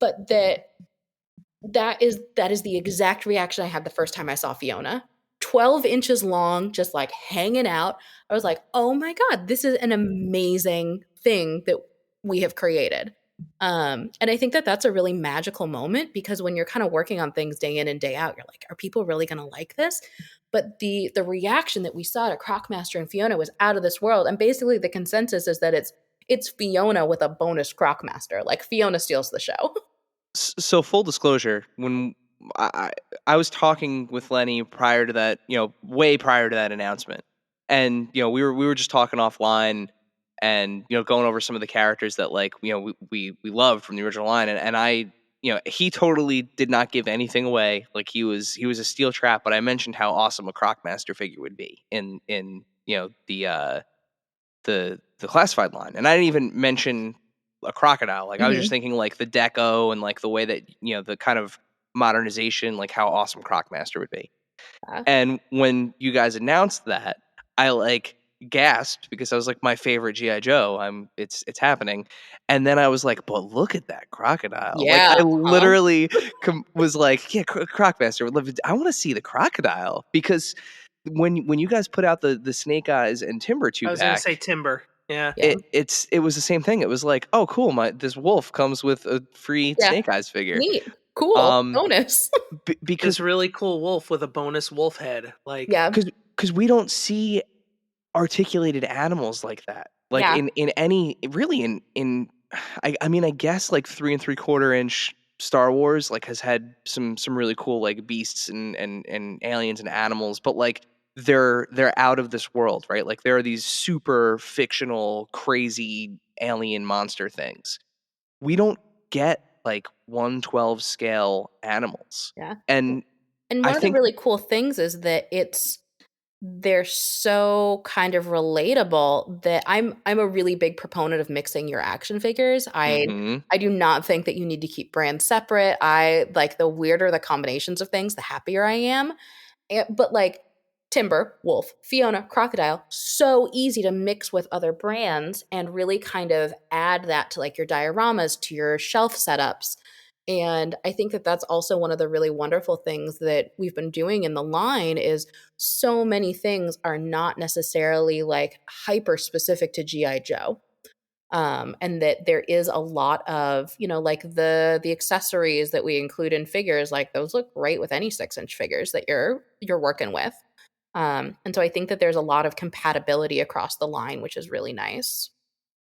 But that is the exact reaction I had the first time I saw Fiona. 12 inches long, just hanging out. I was like, oh my God, this is an amazing thing that we have created. And I think that that's a really magical moment, because when you're kind of working on things day in and day out, you're like, are people really going to like this? But the reaction that we saw to Crocmaster and Fiona was out of this world. And basically the consensus is that it's Fiona with a bonus Crocmaster. Fiona steals the show. So full disclosure, when I was talking with Lenny prior to that, way prior to that announcement, and we were just talking offline, and going over some of the characters that we loved from the original line, and I he totally did not give anything away. He was a steel trap, but I mentioned how awesome a Crocmaster figure would be in the classified line, and I didn't even mention a crocodile. I was just thinking the deco and the way that the kind of modernization, how awesome Crocmaster would be. And when you guys announced that, I gasped, because I was like, my favorite G.I. Joe, it's happening. And then I was like, but look at that crocodile. Yeah. I literally was like, yeah, Crocmaster would love to. I want to see the crocodile, because when you guys put out the Snake Eyes and Timber 2-pack, I was going to say Timber. Yeah. It was the same thing. It was like, oh cool, this wolf comes with a free Snake Eyes figure. Neat. Cool. Bonus. Because this really cool wolf with a bonus wolf head. Because we don't see articulated animals like that. Like Yeah. in any really in I mean I guess like 3 3/4 inch Star Wars like has had some really cool like beasts and aliens and animals, but like they're out of this world, right? Like there are these super fictional crazy alien monster things. We don't get like 1/12 scale animals. Yeah. And And I one of the think really cool things is that they're so kind of relatable that I'm a really big proponent of mixing your action figures. mhm. I do not think that you need to keep brands separate. I like the weirder the combinations of things, the happier I am. But like Timber, Wolf, Fiona, Crocodile, so easy to mix with other brands and really kind of add that to like your dioramas, to your shelf setups. And I think that that's also one of the really wonderful things that we've been doing in the line is so many things are not necessarily like hyper specific to GI Joe. And that there is a lot of, you know, like the accessories that we include in figures, like those look great with any 6-inch figures that you're working with. And so I think that there's a lot of compatibility across the line, which is really nice.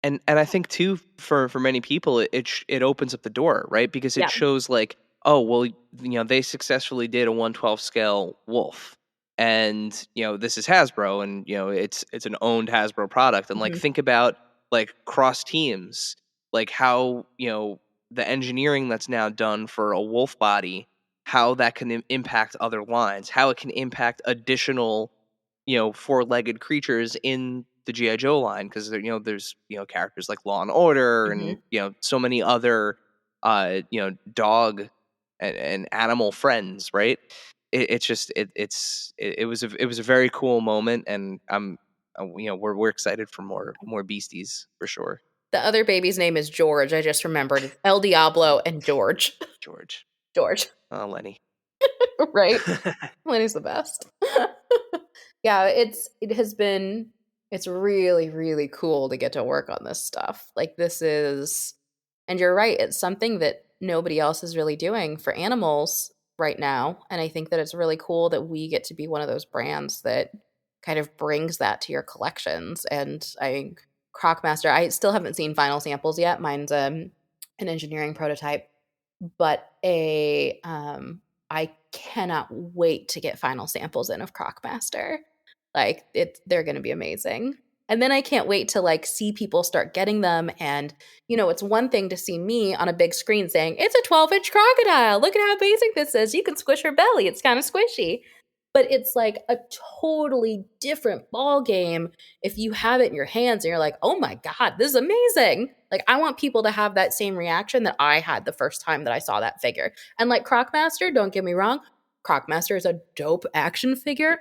And I think too for many people it opens up the door, right? Because it Yeah. shows like, oh, well, they successfully did a 1/12 scale wolf. And, this is Hasbro and, it's an owned Hasbro product and like Mhm. think about like cross teams, like how, the engineering that's now done for a wolf body, how that can impact other lines, how it can impact additional four-legged creatures in the GI Joe line because there's characters like Law and Order and Mhm. so many other dog and animal friends, right? It's just it was a very cool moment, and we're excited for more beasties for sure. The other baby's name is George. I just remembered. It's El Diablo and George. George, George, Lenny. right? Lenny's the best. Yeah, it's really, really cool to get to work on this stuff. Like this is and you're right, it's something that nobody else is really doing for animals right now. And I think that it's really cool that we get to be one of those brands that kind of brings that to your collections. And I think Crocmaster, I still haven't seen final samples yet. Mine's an engineering prototype, but a I cannot wait to get final samples in of Crocmaster. Like they're going to be amazing. And then I can't wait to like see people start getting them and it's one thing to see me on a big screen saying, "It's a 12-inch crocodile. Look at how basic this is. You can squish her belly. It's kind of squishy." But it's like a totally different ball game if you have it in your hands and you're like, "Oh my god, this is amazing." Like I want people to have that same reaction that I had the first time that I saw that figure. And like Crocmaster, don't get me wrong, Crocmaster is a dope action figure,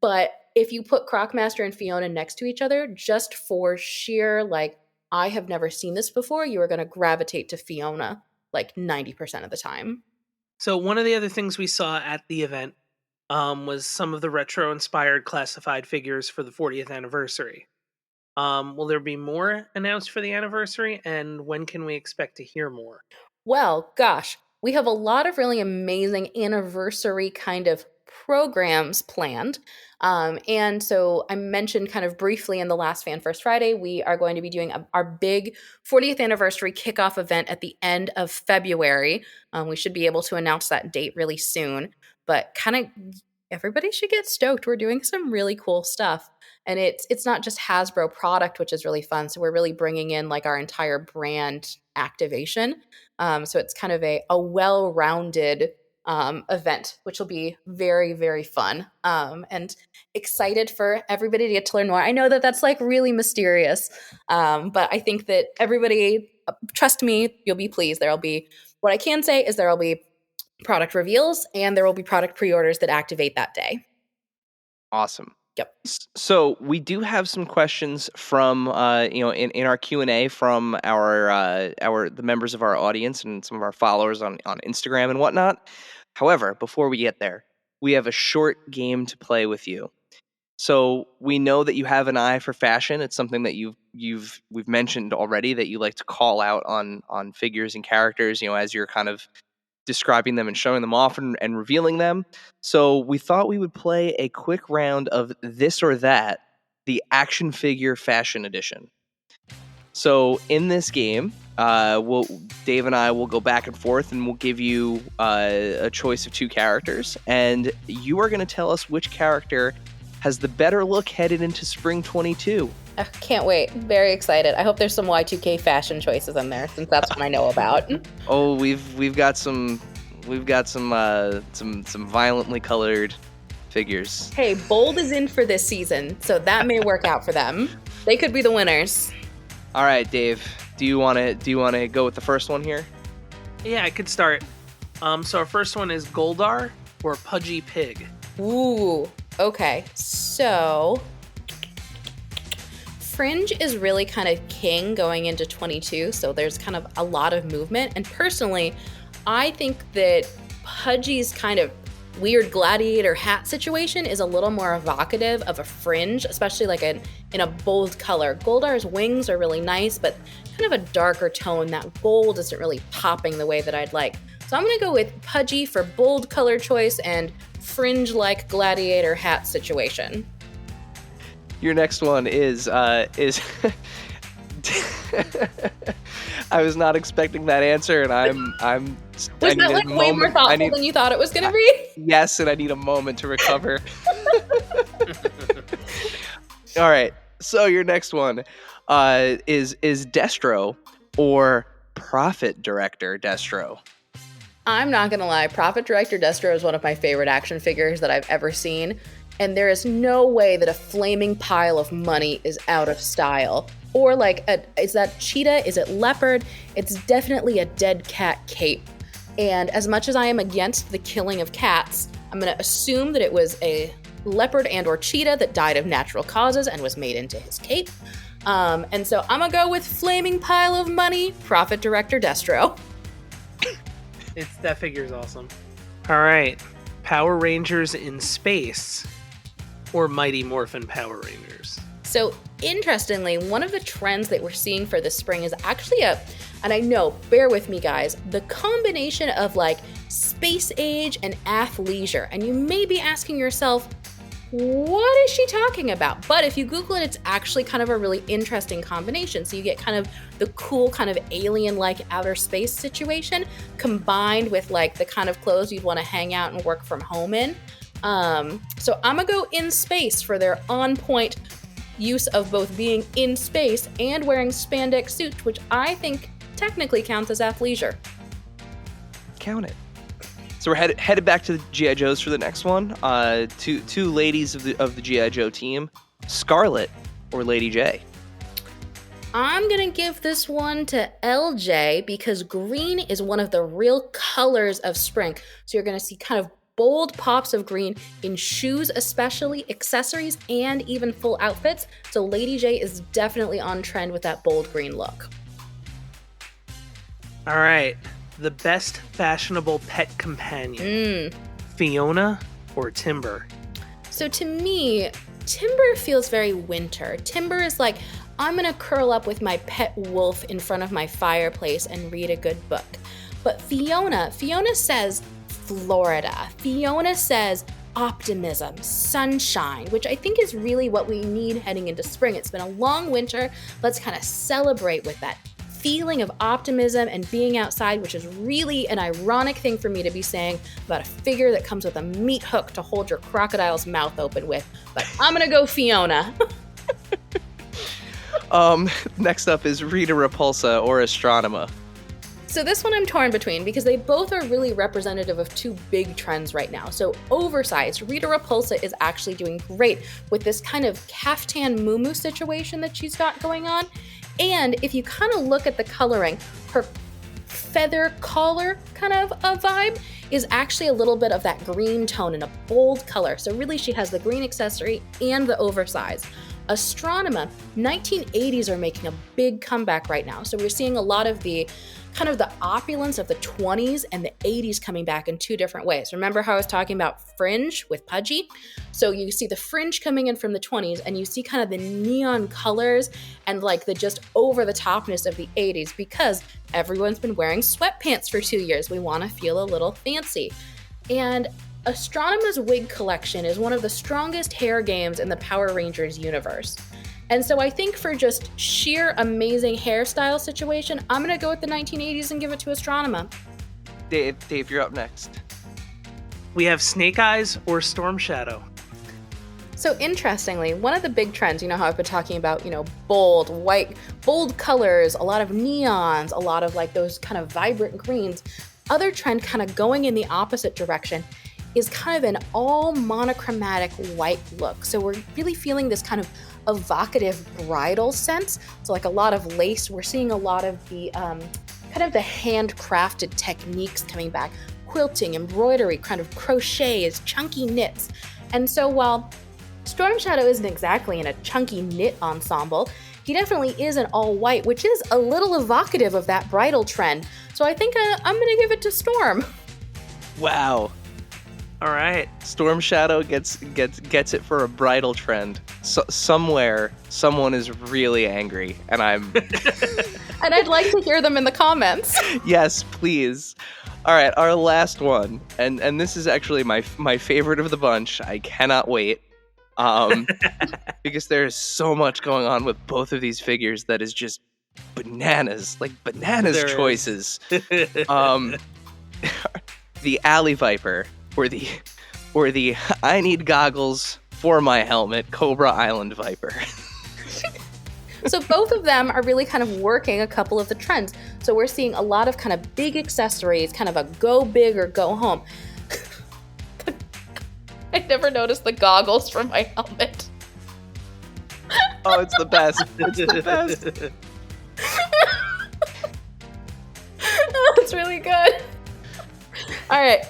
but if you put Crocmaster and Fiona next to each other just for sheer like I have never seen this before, you are going to gravitate to Fiona like 90% of the time. So one of the other things we saw at the event was some of the retro-inspired classified figures for the 40th anniversary. Will there be more announced for the anniversary, and when can we expect to hear more? Well, gosh, we have a lot of really amazing anniversary kind of programs planned. And so I mentioned kind of briefly in the last Fan First Friday, we are going to be doing our big 40th anniversary kickoff event at the end of February. We should be able to announce that date really soon, but kind of everybody should get stoked. We're doing some really cool stuff. And it's not just Hasbro product, which is really fun. So we're really bringing in like our entire brand activation. So it's kind of a well-rounded event, which will be very, very fun and excited for everybody to get to learn more. I know that that's like really mysterious, but I think that everybody, trust me, you'll be pleased. What I can say is there will be product reveals and there will be product pre-orders that activate that day. Awesome. Yep. So we do have some questions from in our Q&A from our the members of our audience and some of our followers on Instagram and whatnot. However, before we get there, we have a short game to play with you. So we know that you have an eye for fashion. It's something that we've mentioned already that you like to call out on figures and characters, as you're kind of describing them and showing them off and revealing them. So we thought we would play a quick round of this or that. the action figure fashion edition. So in this game, Dave and I will go back and forth, and we'll give you a choice of 2 characters, and you are going to tell us which character has the better look headed into spring 22. I can't wait. Very excited. I hope there's some Y2K fashion choices in there, since that's what I know about. Oh, we've got some violently colored figures. Hey, Bold is in for this season, so that may work out for them. They could be the winners. All right, Dave. Do you want to go with the first one here? Yeah, I could start. So our first one is Goldar or Pudgy Pig. Ooh, okay. So Fringe is really kind of king going into 22, so there's kind of a lot of movement. And personally, I think that Pudgy's kind of weird gladiator hat situation is a little more evocative of a Fringe, especially like in a bold color. Goldar's wings are really nice, but kind of a darker tone. That gold isn't really popping the way that I'd like. So I'm gonna go with Pudgy for bold color choice and Fringe-like gladiator hat situation. Your next one is I was not expecting that answer, and I'm. Was that like way more thoughtful than you thought it was going to be? Yes, and I need a moment to recover. All right, so your next one is Destro or Prophet Director Destro. I'm not going to lie. Prophet Director Destro is one of my favorite action figures that I've ever seen, and there is no way that a flaming pile of money is out of style. Or like, is that cheetah? Is it leopard? It's definitely a dead cat cape. And as much as I am against the killing of cats, I'm going to assume that it was a leopard and or cheetah that died of natural causes and was made into his cape. And so I'm going to go with flaming pile of money, Prophet Director Destro. That figure is awesome. All right. Power Rangers in Space or Mighty Morphin Power Rangers. So interestingly, one of the trends that we're seeing for this spring is actually and I know, bear with me guys, the combination of like space age and athleisure. And you may be asking yourself, what is she talking about? But if you Google it, it's actually kind of a really interesting combination. So you get kind of the cool kind of alien-like outer space situation combined with like the kind of clothes you'd want to hang out and work from home in. So I'm gonna go in space for their on-point use of both being in space and wearing spandex suits, which I think technically counts as athleisure. Count it. So we're headed back to the G.I. Joes for the next one. Two ladies of the G.I. Joe team, Scarlet or Lady J. I'm gonna give this one to LJ because green is one of the real colors of spring. So you're gonna see kind of bold pops of green in shoes, especially accessories, and even full outfits. So Lady J is definitely on trend with that bold green look. All right. The best fashionable pet companion. Fiona or Timber? So to me, Timber feels very winter. Timber is like, I'm gonna curl up with my pet wolf in front of my fireplace and read a good book. But Fiona says Florida. Fiona says optimism, sunshine, which I think is really what we need heading into spring. It's been a long winter. Let's kind of celebrate with that feeling of optimism and being outside, which is really an ironic thing for me to be saying about a figure that comes with a meat hook to hold your crocodile's mouth open with. But I'm gonna go Fiona. Next up is Rita Repulsa or Astronema. So this one I'm torn between because they both are really representative of two big trends right now. So oversized, Rita Repulsa is actually doing great with this kind of caftan muumuu situation that she's got going on. And if you kind of look at the coloring, her feather collar kind of a vibe is actually a little bit of that green tone in a bold color. So really she has the green accessory and the oversized. Astronema, 1980s are making a big comeback right now. So we're seeing a lot of the kind of the opulence of the 20s and the 80s coming back in two different ways. Remember how I was talking about fringe with Pudgy? So you see the fringe coming in from the 20s and you see kind of the neon colors and like the just over the topness of the 80s because everyone's been wearing sweatpants for 2 years. We want to feel a little fancy. And Astronoma's wig collection is one of the strongest hair games in the Power Rangers universe. And so I think for just sheer amazing hairstyle situation, I'm going to go with the 1980s and give it to Astronema. Dave, you're up next. We have Snake Eyes or Storm Shadow. So interestingly, one of the big trends, you know how I've been talking about, bold, white, bold colors, a lot of neons, a lot of like those kind of vibrant greens. Other trend kind of going in the opposite direction is kind of an all monochromatic white look. So we're really feeling this kind of evocative bridal sense. So like a lot of lace, we're seeing a lot of the kind of the handcrafted techniques coming back, quilting, embroidery, kind of crochets, chunky knits. And so while Storm Shadow isn't exactly in a chunky knit ensemble, he definitely is an all white, which is a little evocative of that bridal trend. So I think I'm going to give it to Storm. Wow. All right. Storm Shadow gets it for a bridal trend. So, somewhere, someone is really angry, and I'm... And I'd like to hear them in the comments. Yes, please. All right, our last one, and this is actually my favorite of the bunch. I cannot wait, because there's so much going on with both of these figures that is just bananas, like bananas There choices. The Alley Viper, or the I need goggles for my helmet Cobra Island Viper. So both of them are really kind of working a couple of the trends. So we're seeing a lot of kind of big accessories, kind of a go big or go home. I never noticed the goggles for my helmet. Oh, it's the best. It's the best. That's really good. All right.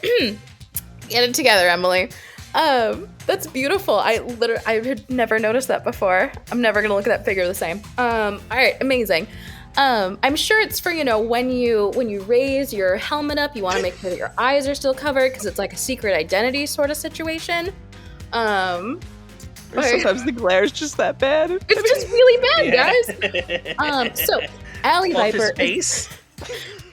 Get it together, Emily. That's beautiful. I had never noticed that before. I'm never gonna look at that figure the same. All right, amazing. I'm sure it's for, when you raise your helmet up, you want to make sure that your eyes are still covered because it's like a secret identity sort of situation. Or sometimes the glare is just that bad. It's just really bad, guys. So Alley Off Viper. his face.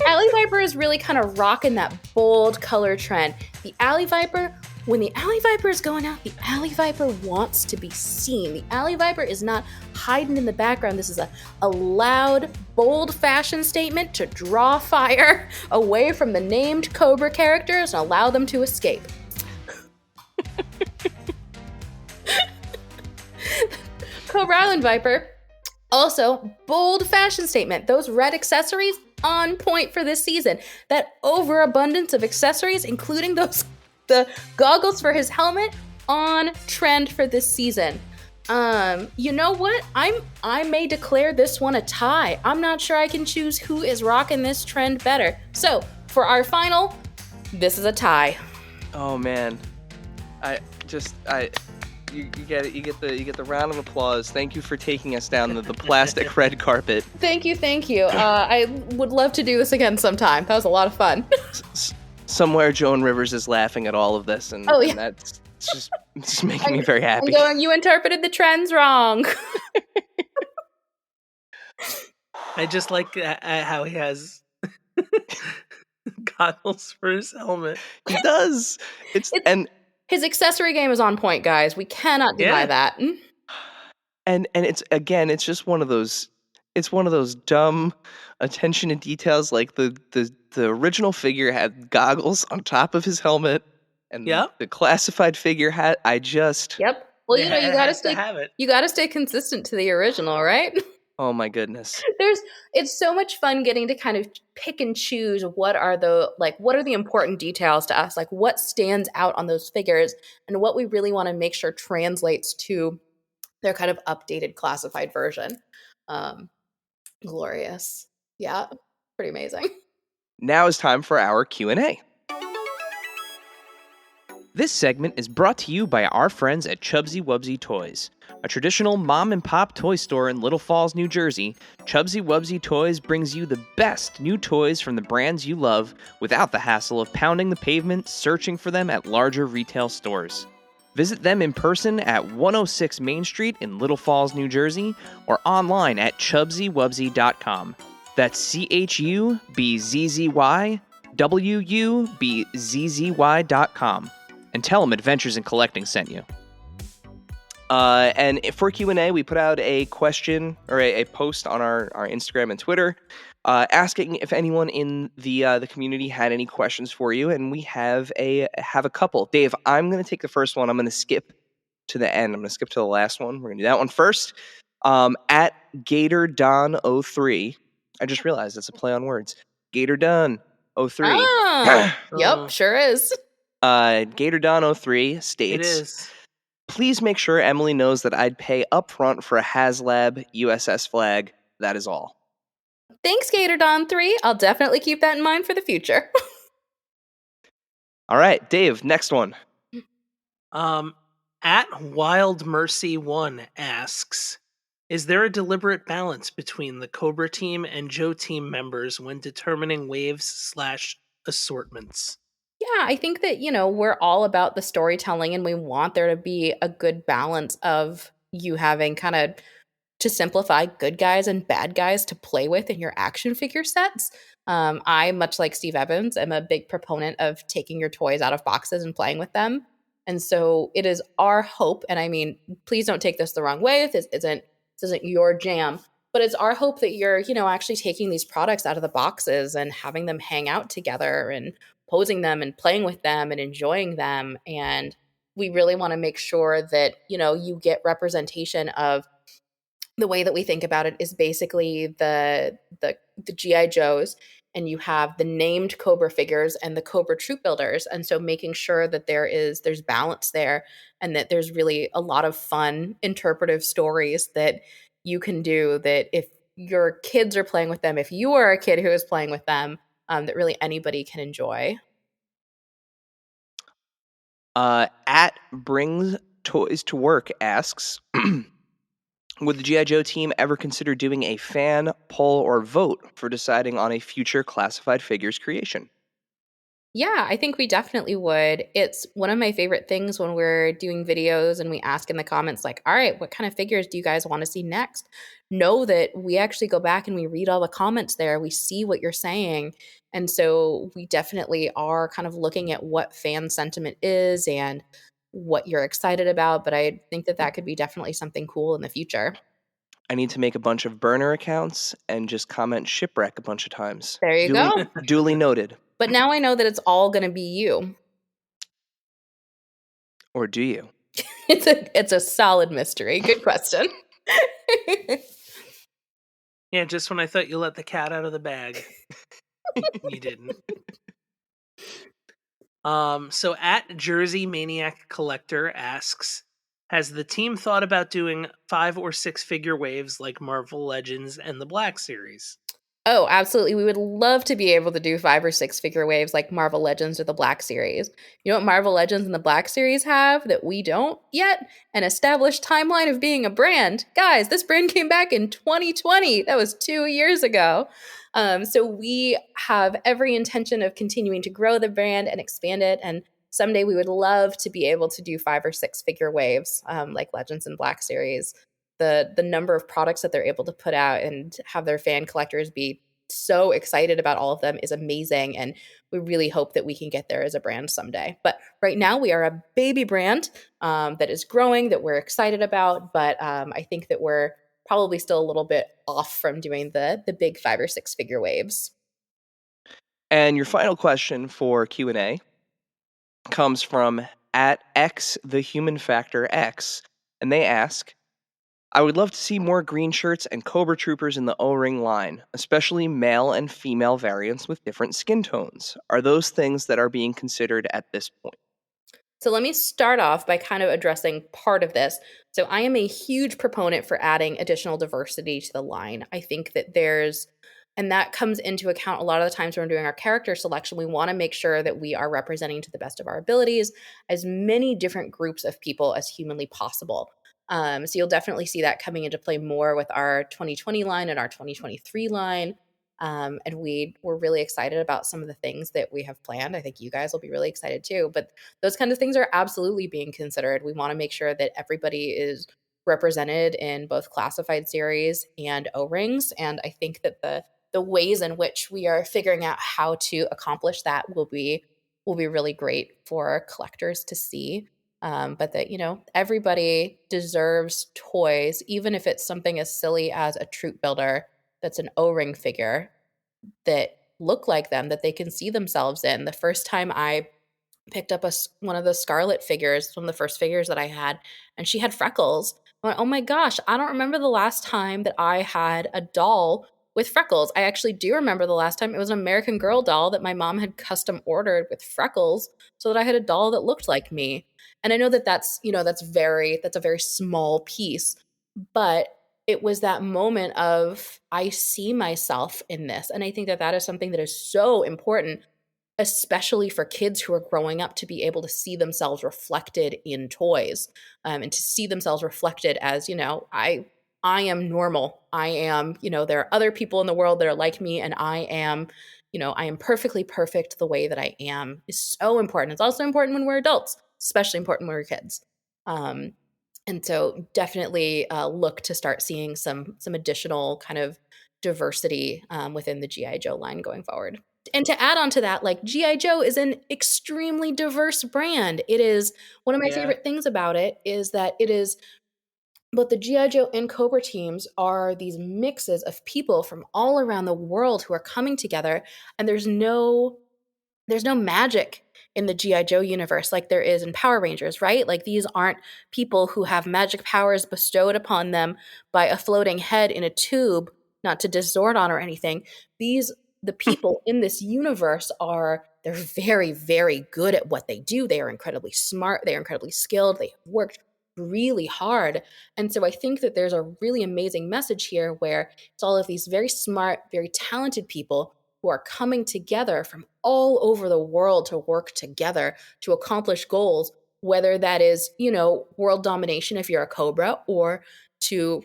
Alley Viper is really kind of rocking that bold color trend. When the Alley Viper is going out, the Alley Viper wants to be seen. The Alley Viper is not hiding in the background. This is a loud, bold fashion statement to draw fire away from the named Cobra characters and allow them to escape. Cobra Island Viper, also bold fashion statement. Those red accessories on point for this season. That overabundance of accessories, including the goggles for his helmet, on trend for this season. You know what? I may declare this one a tie. I'm not sure I can choose who is rocking this trend better. So for our final, this is a tie. Oh man, you get it. You get the round of applause. Thank you for taking us down the plastic red carpet. Thank you. I would love to do this again sometime. That was a lot of fun. Somewhere Joan Rivers is laughing at all of this, and, and that's it's just making me very happy. I'm going, you interpreted the trends wrong. I just like how he has goggles for his helmet. He does. His accessory game is on point, guys. We cannot deny that. And it's just one of those. It's one of those dumb attention to details. Like the original figure had goggles on top of his helmet, and the classified figure had. Yep. Well, you gotta stay consistent to the original, right? Oh my goodness. It's so much fun getting to kind of pick and choose what are the important details to us, like what stands out on those figures and what we really want to make sure translates to their kind of updated classified version. Glorious. Yeah, pretty amazing. Now is time for our Q&A. This segment is brought to you by our friends at Chubsy Wubsy Toys. A traditional mom-and-pop toy store in Little Falls, New Jersey, Chubsy Wubsy Toys brings you the best new toys from the brands you love without the hassle of pounding the pavement searching for them at larger retail stores. Visit them in person at 106 Main Street in Little Falls, New Jersey, or online at ChubsyWubsy.com. That's ChubzzyWubzzy.com. and tell them Adventures in Collecting sent you. And for Q&A, we put out a question or a post on our Instagram and Twitter asking if anyone in the community had any questions for you, and we have a couple. Dave, I'm going to take the first one. I'm going to skip to the end. I'm going to skip to the last one. We're going to do that one first. At GatorDon03, I just realized it's a play on words. GatorDon03. Oh, Oh. yep, sure is. GatorDon03 states, It is. please make sure Emily knows that I'd pay upfront for a HasLab USS flag. That is all. Thanks, GatorDon3. I'll definitely keep that in mind for the future. All right, Dave, next one. At Wild Mercy 1 asks, is there a deliberate balance between the Cobra team and Joe team members when determining waves/assortments? Yeah, I think that, we're all about the storytelling and we want there to be a good balance of you having kind of, to simplify, good guys and bad guys to play with in your action figure sets. I, much like Steve Evans, am a big proponent of taking your toys out of boxes and playing with them. And so it is our hope, and I mean, please don't take this the wrong way if this isn't your jam, but it's our hope that you're, actually taking these products out of the boxes and having them hang out together and posing them and playing with them and enjoying them. And we really want to make sure that, you get representation of the way that we think about it is basically the GI Joes, and you have the named Cobra figures and the Cobra troop builders, and so making sure that there's balance there, and that there's really a lot of fun interpretive stories that you can do, that if your kids are playing with them, if you are a kid who is playing with them, that really anybody can enjoy. At Brings Toys to Work asks, would the G.I. Joe team ever consider doing a fan poll or vote for deciding on a future classified figures creation? Yeah, I think we definitely would. It's one of my favorite things when we're doing videos and we ask in the comments, like, all right, what kind of figures do you guys want to see next? Know that we actually go back and we read all the comments there. We see what you're saying. And so we definitely are kind of looking at what fan sentiment is and what you're excited about. But I think that could be definitely something cool in the future. I need to make a bunch of burner accounts and just comment shipwreck a bunch of times. There you go. Duly noted. But now I know that it's all going to be you. Or do you? It's a solid mystery. Good question. Yeah, just when I thought you let the cat out of the bag, you didn't. So at Jersey Maniac Collector asks, has the team thought about doing 5 or 6 figure waves like Marvel Legends and the Black Series? Oh, absolutely. We would love to be able to do 5 or 6 figure waves like Marvel Legends or the Black Series. You know what Marvel Legends and the Black Series have that we don't yet? An established timeline of being a brand. Guys, this brand came back in 2020. That was 2 years ago. So we have every intention of continuing to grow the brand and expand it. And someday we would love to be able to do 5 or 6 figure waves like Legends and Black Series. The number of products that they're able to put out and have their fan collectors be so excited about all of them is amazing, and we really hope that we can get there as a brand someday. But right now we are a baby brand that is growing, that we're excited about, but I think that we're probably still a little bit off from doing the big 5 or 6 figure waves. And your final question for Q&A comes from at X the Human Factor X, and they ask, I would love to see more green shirts and Cobra Troopers in the O-ring line, especially male and female variants with different skin tones. Are those things that are being considered at this point? So let me start off by kind of addressing part of this. So I am a huge proponent for adding additional diversity to the line. I think that and that comes into account a lot of the times when we're doing our character selection. We want to make sure that we are representing to the best of our abilities as many different groups of people as humanly possible. So you'll definitely see that coming into play more with our 2020 line and our 2023 line. And we're really excited about some of the things that we have planned. I think you guys will be really excited too. But those kind of things are absolutely being considered. We want to make sure that everybody is represented in both classified series and O-rings. And I think that the ways in which we are figuring out how to accomplish that will be will be really great for collectors to see. But that, everybody deserves toys, even if it's something as silly as a troop builder that's an O-ring figure that look like them, that they can see themselves in. The first time I picked up one of the Scarlet figures, one of the first figures that I had, and she had freckles. I went, oh my gosh, I don't remember the last time that I had a doll with freckles. I actually do remember the last time. It was an American Girl doll that my mom had custom ordered with freckles so that I had a doll that looked like me. And I know that that's a very small piece, but it was that moment of, I see myself in this. And I think that that is something that is so important, especially for kids who are growing up, to be able to see themselves reflected in toys, and to see themselves reflected as, I am normal. I am, there are other people in the world that are like me, and I am perfectly perfect the way that I am, is so important. It's also important when we're adults, especially important when we're kids. And so definitely look to start seeing some additional kind of diversity within the G.I. Joe line going forward. And to add on to that, like, G.I. Joe is an extremely diverse brand. It is one of my favorite things about it is that it is both the G.I. Joe and Cobra teams are these mixes of people from all around the world who are coming together, and there's no magic in the G.I. Joe universe like there is in Power Rangers, right? Like, these aren't people who have magic powers bestowed upon them by a floating head in a tube, not to diss Zordon or anything. The people in this universe they're very, very good at what they do. They are incredibly smart. They are incredibly skilled. They have worked really hard. And so I think that there's a really amazing message here where it's all of these very smart, very talented people who are coming together from all over the world to work together to accomplish goals, whether that is, world domination if you're a Cobra, or to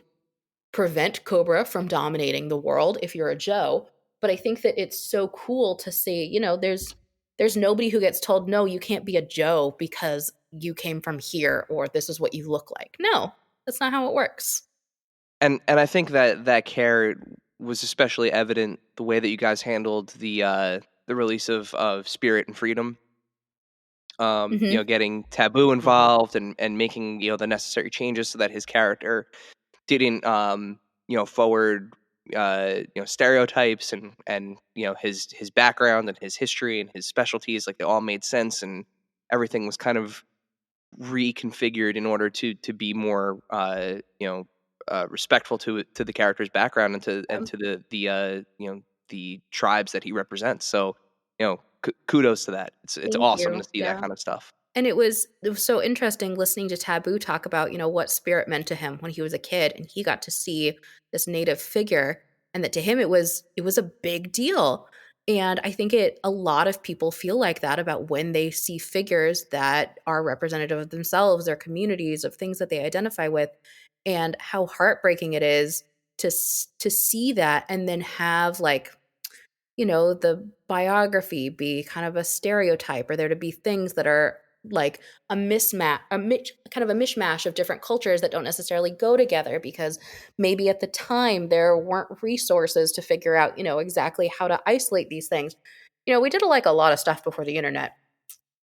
prevent Cobra from dominating the world if you're a Joe. But I think that it's so cool to see, there's nobody who gets told, no, you can't be a Joe because you came from here, or this is what you look like. No, that's not how it works. And I think that care was especially evident the way that you guys handled the release of Spirit and Freedom. Getting Taboo involved and making the necessary changes so that his character didn't forward stereotypes and his background and his history and his specialties, like, they all made sense, and everything was kind of reconfigured in order to be more respectful to the character's background and to the tribes that he represents. So kudos to that. It's Thank awesome you. to see that kind of stuff. And it was so interesting listening to Taboo talk about, what Spirit meant to him when he was a kid, and he got to see this native figure, and that to him it was a big deal. And I think a lot of people feel like that about when they see figures that are representative of themselves, their communities, of things that they identify with, and how heartbreaking it is to see that and then have, like, the biography be kind of a stereotype, or there to be things that are like a mismatch, kind of a mishmash of different cultures that don't necessarily go together because maybe at the time there weren't resources to figure out, exactly how to isolate these things. We did a lot of stuff before the internet.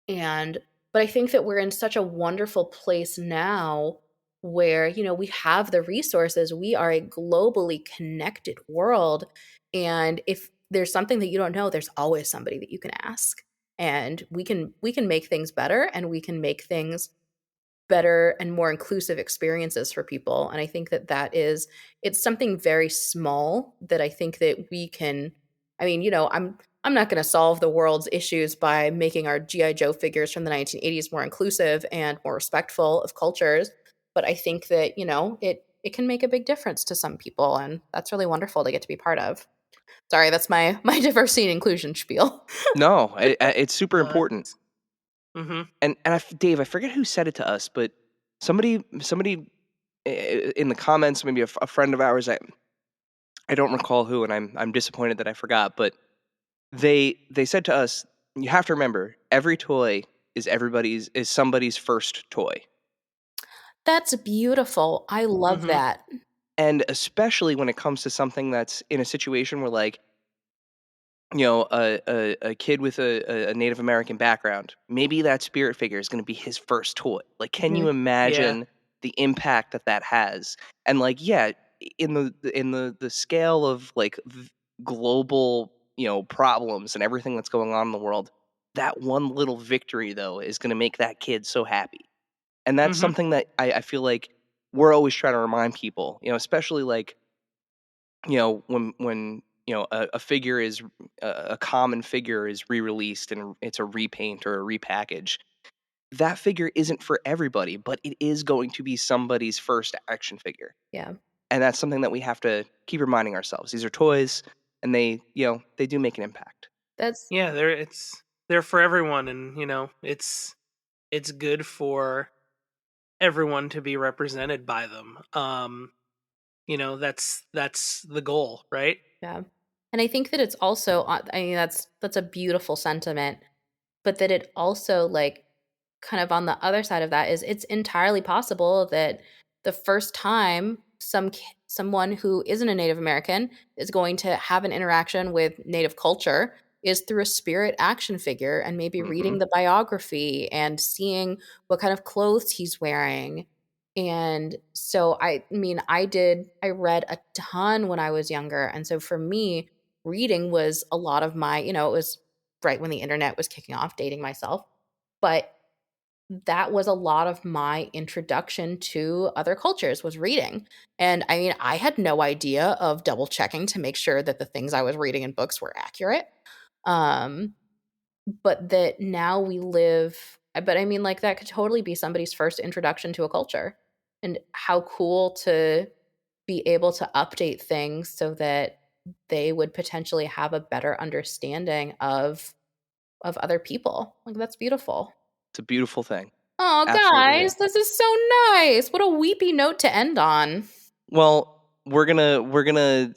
But I think that we're in such a wonderful place now where, we have the resources. We are a globally connected world. And if there's something that you don't know, there's always somebody that you can ask. And we can make things better, and we can make things better and more inclusive experiences for people. And I think that it's something very small that I think that we can, I'm not going to solve the world's issues by making our G.I. Joe figures from the 1980s more inclusive and more respectful of cultures. But I think that, it can make a big difference to some people. And that's really wonderful to get to be part of. Sorry, that's my diversity and inclusion spiel. No, it's super important. Mm-hmm. And Dave, I forget who said it to us, but somebody in the comments, maybe a friend of ours, I don't recall who, and I'm disappointed that I forgot, but they said to us, you have to remember, every toy is somebody's first toy. That's beautiful. I love that. And especially when it comes to something that's in a situation where, like, a kid with a Native American background, maybe that spirit figure is going to be his first toy. Like, can you imagine the impact that has? And like, yeah, in the scale of like global, problems and everything that's going on in the world, that one little victory though is going to make that kid so happy. And that's something that I feel like we're always trying to remind people, especially like, when a figure is a common figure is re-released and it's a repaint or a repackage. That figure isn't for everybody, but it is going to be somebody's first action figure. Yeah. And that's something that we have to keep reminding ourselves. These are toys, and they do make an impact. Yeah, they're for everyone, and it's good for everyone to be represented by them. That's the goal, right? Yeah. And I think that it's also, I mean, that's a beautiful sentiment, but that it also, like, kind of on the other side of that is it's entirely possible that the first time someone who isn't a Native American is going to have an interaction with Native culture is through a spirit action figure and maybe reading the biography and seeing what kind of clothes he's wearing. And so I mean, I read a ton when I was younger. And so for me, reading was a lot of my, it was right when the internet was kicking off, dating myself. But that was a lot of my introduction to other cultures was reading. And I mean, I had no idea of double checking to make sure that the things I was reading in books were accurate. But that now we live, but I mean, like, that could totally be somebody's first introduction to a culture. And how cool to be able to update things so that they would potentially have a better understanding of other people. Like, that's beautiful. It's a beautiful thing. Oh, Absolutely guys, is. this is so nice. What a weepy note to end on. Well, we're gonna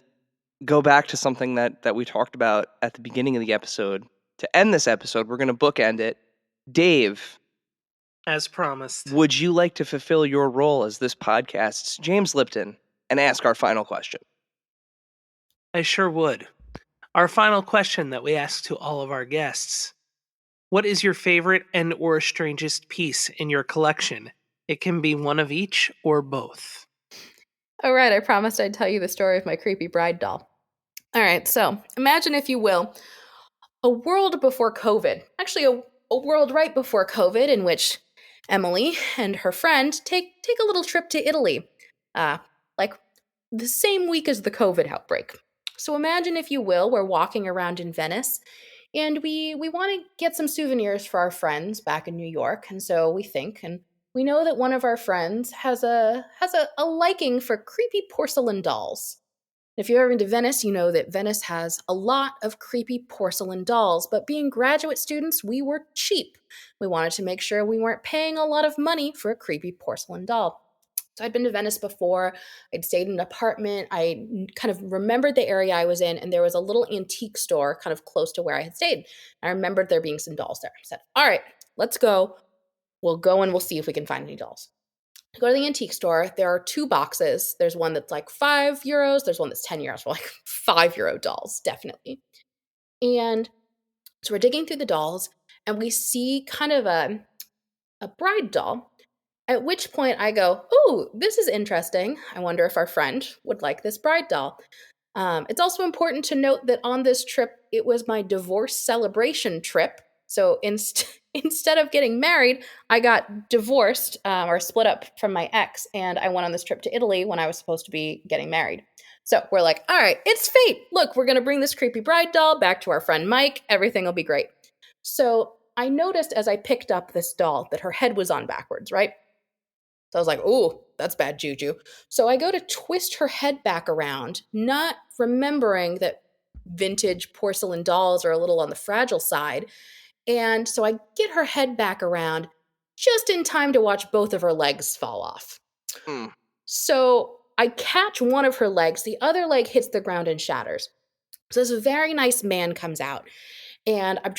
go back to something that we talked about at the beginning of the episode. To end this episode, we're gonna bookend it. Dave, As promised. would you like to fulfill your role as this podcast's James Lipton and ask our final question? I sure would. Our final question that we ask to all of our guests: what is your favorite and or strangest piece in your collection? It can be one of each or both. All right, I promised I'd tell you the story of my creepy bride doll. All right, so imagine, if you will, a world before COVID. Actually, a world right before COVID, in which Emily and her friend take a little trip to Italy, like the same week as the COVID outbreak. So imagine, if you will, we're walking around in Venice, and we want to get some souvenirs for our friends back in New York. And so we think, and we know that one of our friends has a liking for creepy porcelain dolls. If you've ever been to Venice, you know that Venice has a lot of creepy porcelain dolls, but being graduate students, we were cheap. We wanted to make sure we weren't paying a lot of money for a creepy porcelain doll. So I'd been to Venice before. I'd stayed in an apartment. I kind of remembered the area I was in, and there was a little antique store kind of close to where I had stayed. I remembered there being some dolls there. I said, all right, let's go. We'll go and we'll see if we can find any dolls. I go to the antique store. There are two boxes. There's one that's like €5. There's one that's €10. We're like €5 dolls, definitely. And so we're digging through the dolls, and we see kind of a bride doll. At which point I go, "Ooh, this is interesting. I wonder if our friend would like this bride doll." It's also important to note that on this trip, it was my divorce celebration trip. So instead of getting married, I got divorced or split up from my ex, and I went on this trip to Italy when I was supposed to be getting married. So we're like, all right, it's fate. Look, we're going to bring this creepy bride doll back to our friend Mike. Everything will be great. So I noticed as I picked up this doll that her head was on backwards, right? So I was like, ooh, that's bad juju. So I go to twist her head back around, not remembering that vintage porcelain dolls are a little on the fragile side. And so I get her head back around just in time to watch both of her legs fall off. So I catch one of her legs, the other leg hits the ground and shatters. So this very nice man comes out, and I'm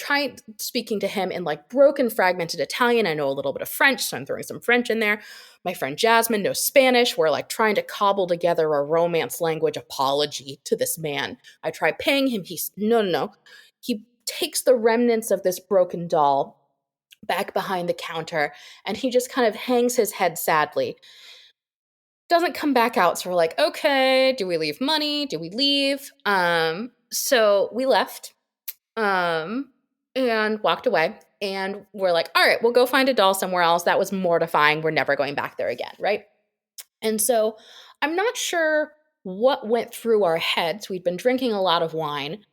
speaking to him in like broken, fragmented Italian. I know a little bit of French, so I'm throwing some French in there. My friend Jasmine knows Spanish. We're like trying to cobble together a romance language apology to this man. I try paying him. He's, no. he takes the remnants of this broken doll back behind the counter, and he just kind of hangs his head sadly. Doesn't come back out, so we're like, okay, do we leave money? Do we leave? So we left, and walked away, and we're like, all right, we'll go find a doll somewhere else. That was mortifying. We're never going back there again, right? And so I'm not sure what went through our heads. We'd been drinking a lot of wine,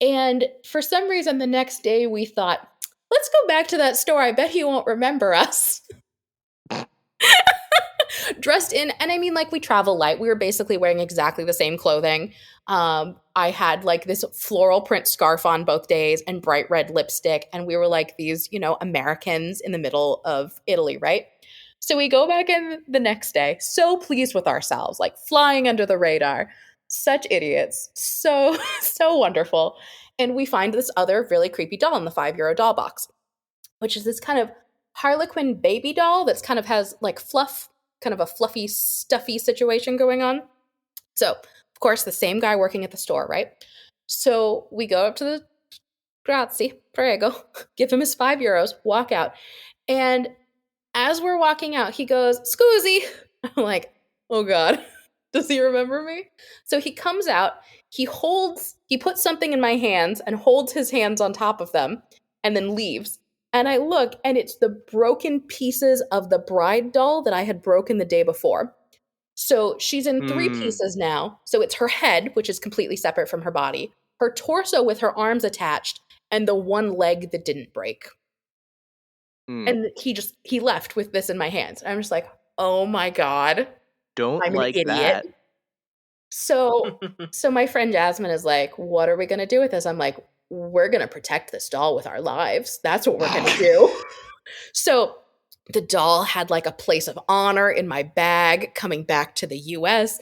and for some reason the next day we thought, let's go back to that store. I bet he won't remember us. Dressed in, and I mean, like, we travel light. We were basically wearing exactly the same clothing. I had like this floral print scarf on both days and bright red lipstick, and we were like these, Americans in the middle of Italy, right? So we go back in the next day, so pleased with ourselves, like flying under the radar. Such idiots. So, so wonderful. And we find this other really creepy doll in the €5 doll box, which is this kind of Harlequin baby doll that's kind of has like fluff, kind of a fluffy, stuffy situation going on. So, of course, the same guy working at the store, right? So we go up to the grazie, prego, give him his €5, walk out. And as we're walking out, he goes, scusi. I'm like, oh God, does he remember me? So he comes out, he puts something in my hands and holds his hands on top of them and then leaves. And I look, and it's the broken pieces of the bride doll that I had broken the day before. So she's in 3 pieces now. So it's her head, which is completely separate from her body, her torso with her arms attached, and the one leg that didn't break. And he left with this in my hands. I'm just like, oh my God. Don't I'm like an idiot. that. So my friend Jasmine is like, what are we going to do with this? I'm like, we're going to protect this doll with our lives. That's what we're going to do. So the doll had like a place of honor in my bag coming back to the US.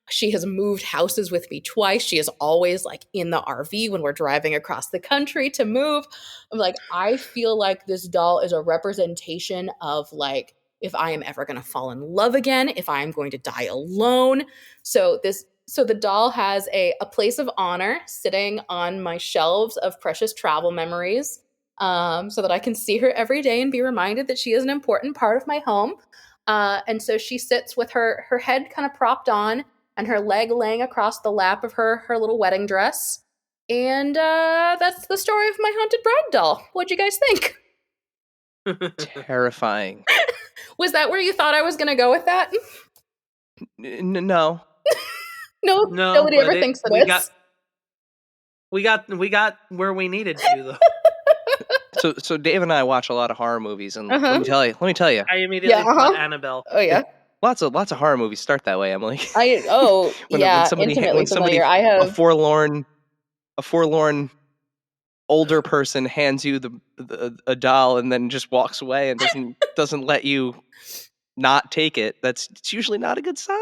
She has moved houses with me twice. She is always like in the RV when we're driving across the country to move. I'm like, I feel like this doll is a representation of like, if I am ever going to fall in love again, if I am going to die alone. So the doll has a place of honor sitting on my shelves of precious travel memories, so that I can see her every day and be reminded that she is an important part of my home. And so she sits with her head kind of propped on and her leg laying across the lap of her little wedding dress. And that's the story of my haunted bride doll. What'd you guys think? Terrifying. Was that where you thought I was going to go with that? No. No, nobody ever thinks of this. We got where we needed to, though. So Dave and I watch a lot of horror movies, and let me tell you, I immediately thought Annabelle. Oh yeah, lots of horror movies start that way, Emily. when somebody familiar. I have a forlorn older person hands you a doll and then just walks away and doesn't let you not take it. It's usually not a good sign.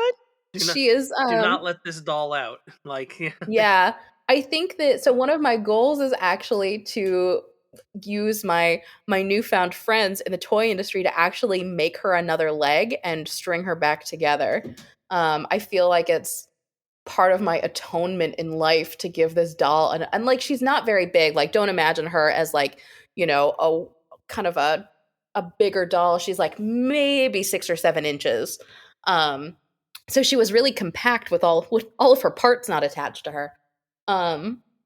Do not let this doll out. Like, yeah, I think that. So one of my goals is actually to use my newfound friends in the toy industry to actually make her another leg and string her back together. I feel like it's part of my atonement in life to give this doll and like, she's not very big. Like, don't imagine her as like, a kind of a bigger doll. She's like maybe 6 or 7 inches. So she was really compact with all of her parts not attached to her.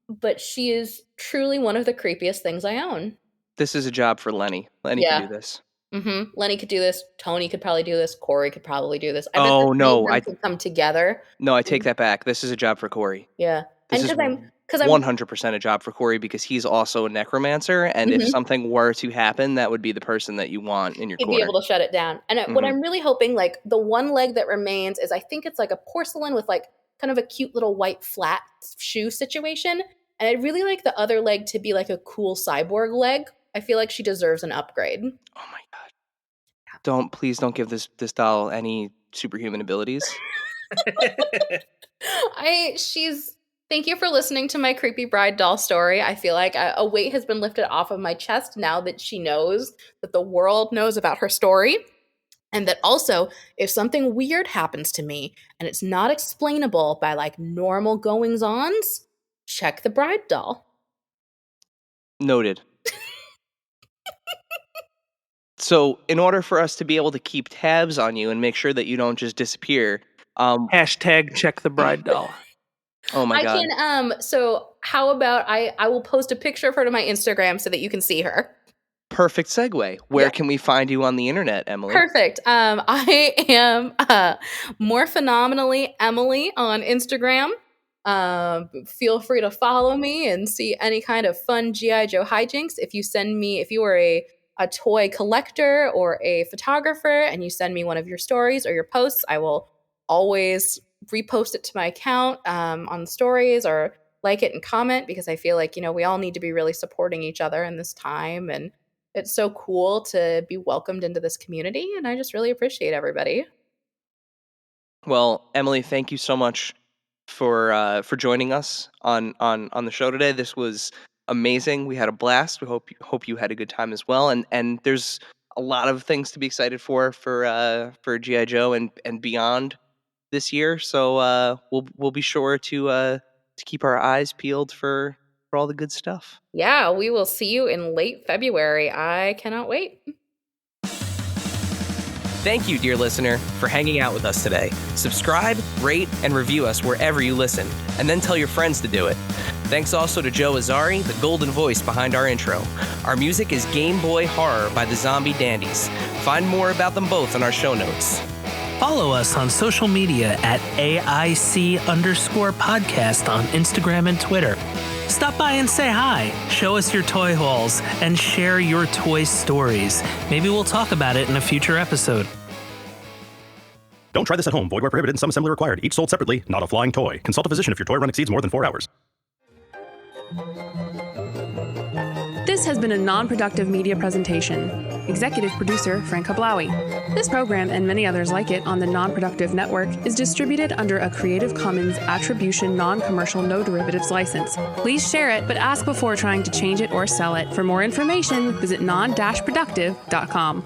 But she is truly one of the creepiest things I own. This is a job for Lenny. Lenny can do this. Mm-hmm. Lenny could do this. Tony could probably do this. Corey could probably do this. I could come together. No, I take that back. This is a job for Corey. Yeah, this is 100% a job for Corey because he's also a necromancer, and if something were to happen, that would be the person that you want in your corner. He'd be able to shut it down. And what I'm really hoping, like, the one leg that remains is, I think it's like a porcelain with like kind of a cute little white flat shoe situation. And I'd really like the other leg to be like a cool cyborg leg. I feel like she deserves an upgrade. Oh my God. Please don't give this doll any superhuman abilities. Thank you for listening to my creepy bride doll story. I feel like a weight has been lifted off of my chest now that she knows, that the world knows about her story. And that also, if something weird happens to me and it's not explainable by like normal goings-ons, check the bride doll. Noted. So, in order for us to be able to keep tabs on you and make sure that you don't just disappear, Hashtag check the bride doll. oh my I God. can so how about I will post a picture of her to my Instagram so that you can see her. Perfect segue. Where Yeah. can we find you on the internet, Emily? Perfect. I am more phenomenally Emily on Instagram. Feel free to follow me and see any kind of fun G.I. Joe hijinks. If you are a toy collector or a photographer and you send me one of your stories or your posts, I will always repost it to my account on stories or like it and comment, because I feel like, we all need to be really supporting each other in this time. And it's so cool to be welcomed into this community. And I just really appreciate everybody. Well, Emily, thank you so much for joining us on the show today. This was amazing. We had a blast. We hope you had a good time as well. And there's a lot of things to be excited for G.I. Joe and beyond this year. So we'll be sure to keep our eyes peeled for all the good stuff. Yeah, we will see you in late February. I cannot wait. Thank you, dear listener, for hanging out with us today. Subscribe, rate, and review us wherever you listen, and then tell your friends to do it. Thanks also to Joe Azari, the golden voice behind our intro. Our music is Game Boy Horror by the Zombie Dandies. Find more about them both in our show notes. Follow us on social media at AIC_podcast on Instagram and Twitter. Stop by and say hi, show us your toy hauls, and share your toy stories. Maybe we'll talk about it in a future episode. Don't try this at home. Void where prohibited and some assembly required. Each sold separately, not a flying toy. Consult a physician if your toy run exceeds more than 4 hours. This has been a non-productive media presentation. Executive producer Frank Hablawi. This program and many others like it on the Non-Productive Network is distributed under a Creative Commons Attribution Non-Commercial No Derivatives license. Please share it, but ask before trying to change it or sell it. For more information, visit non-productive.com.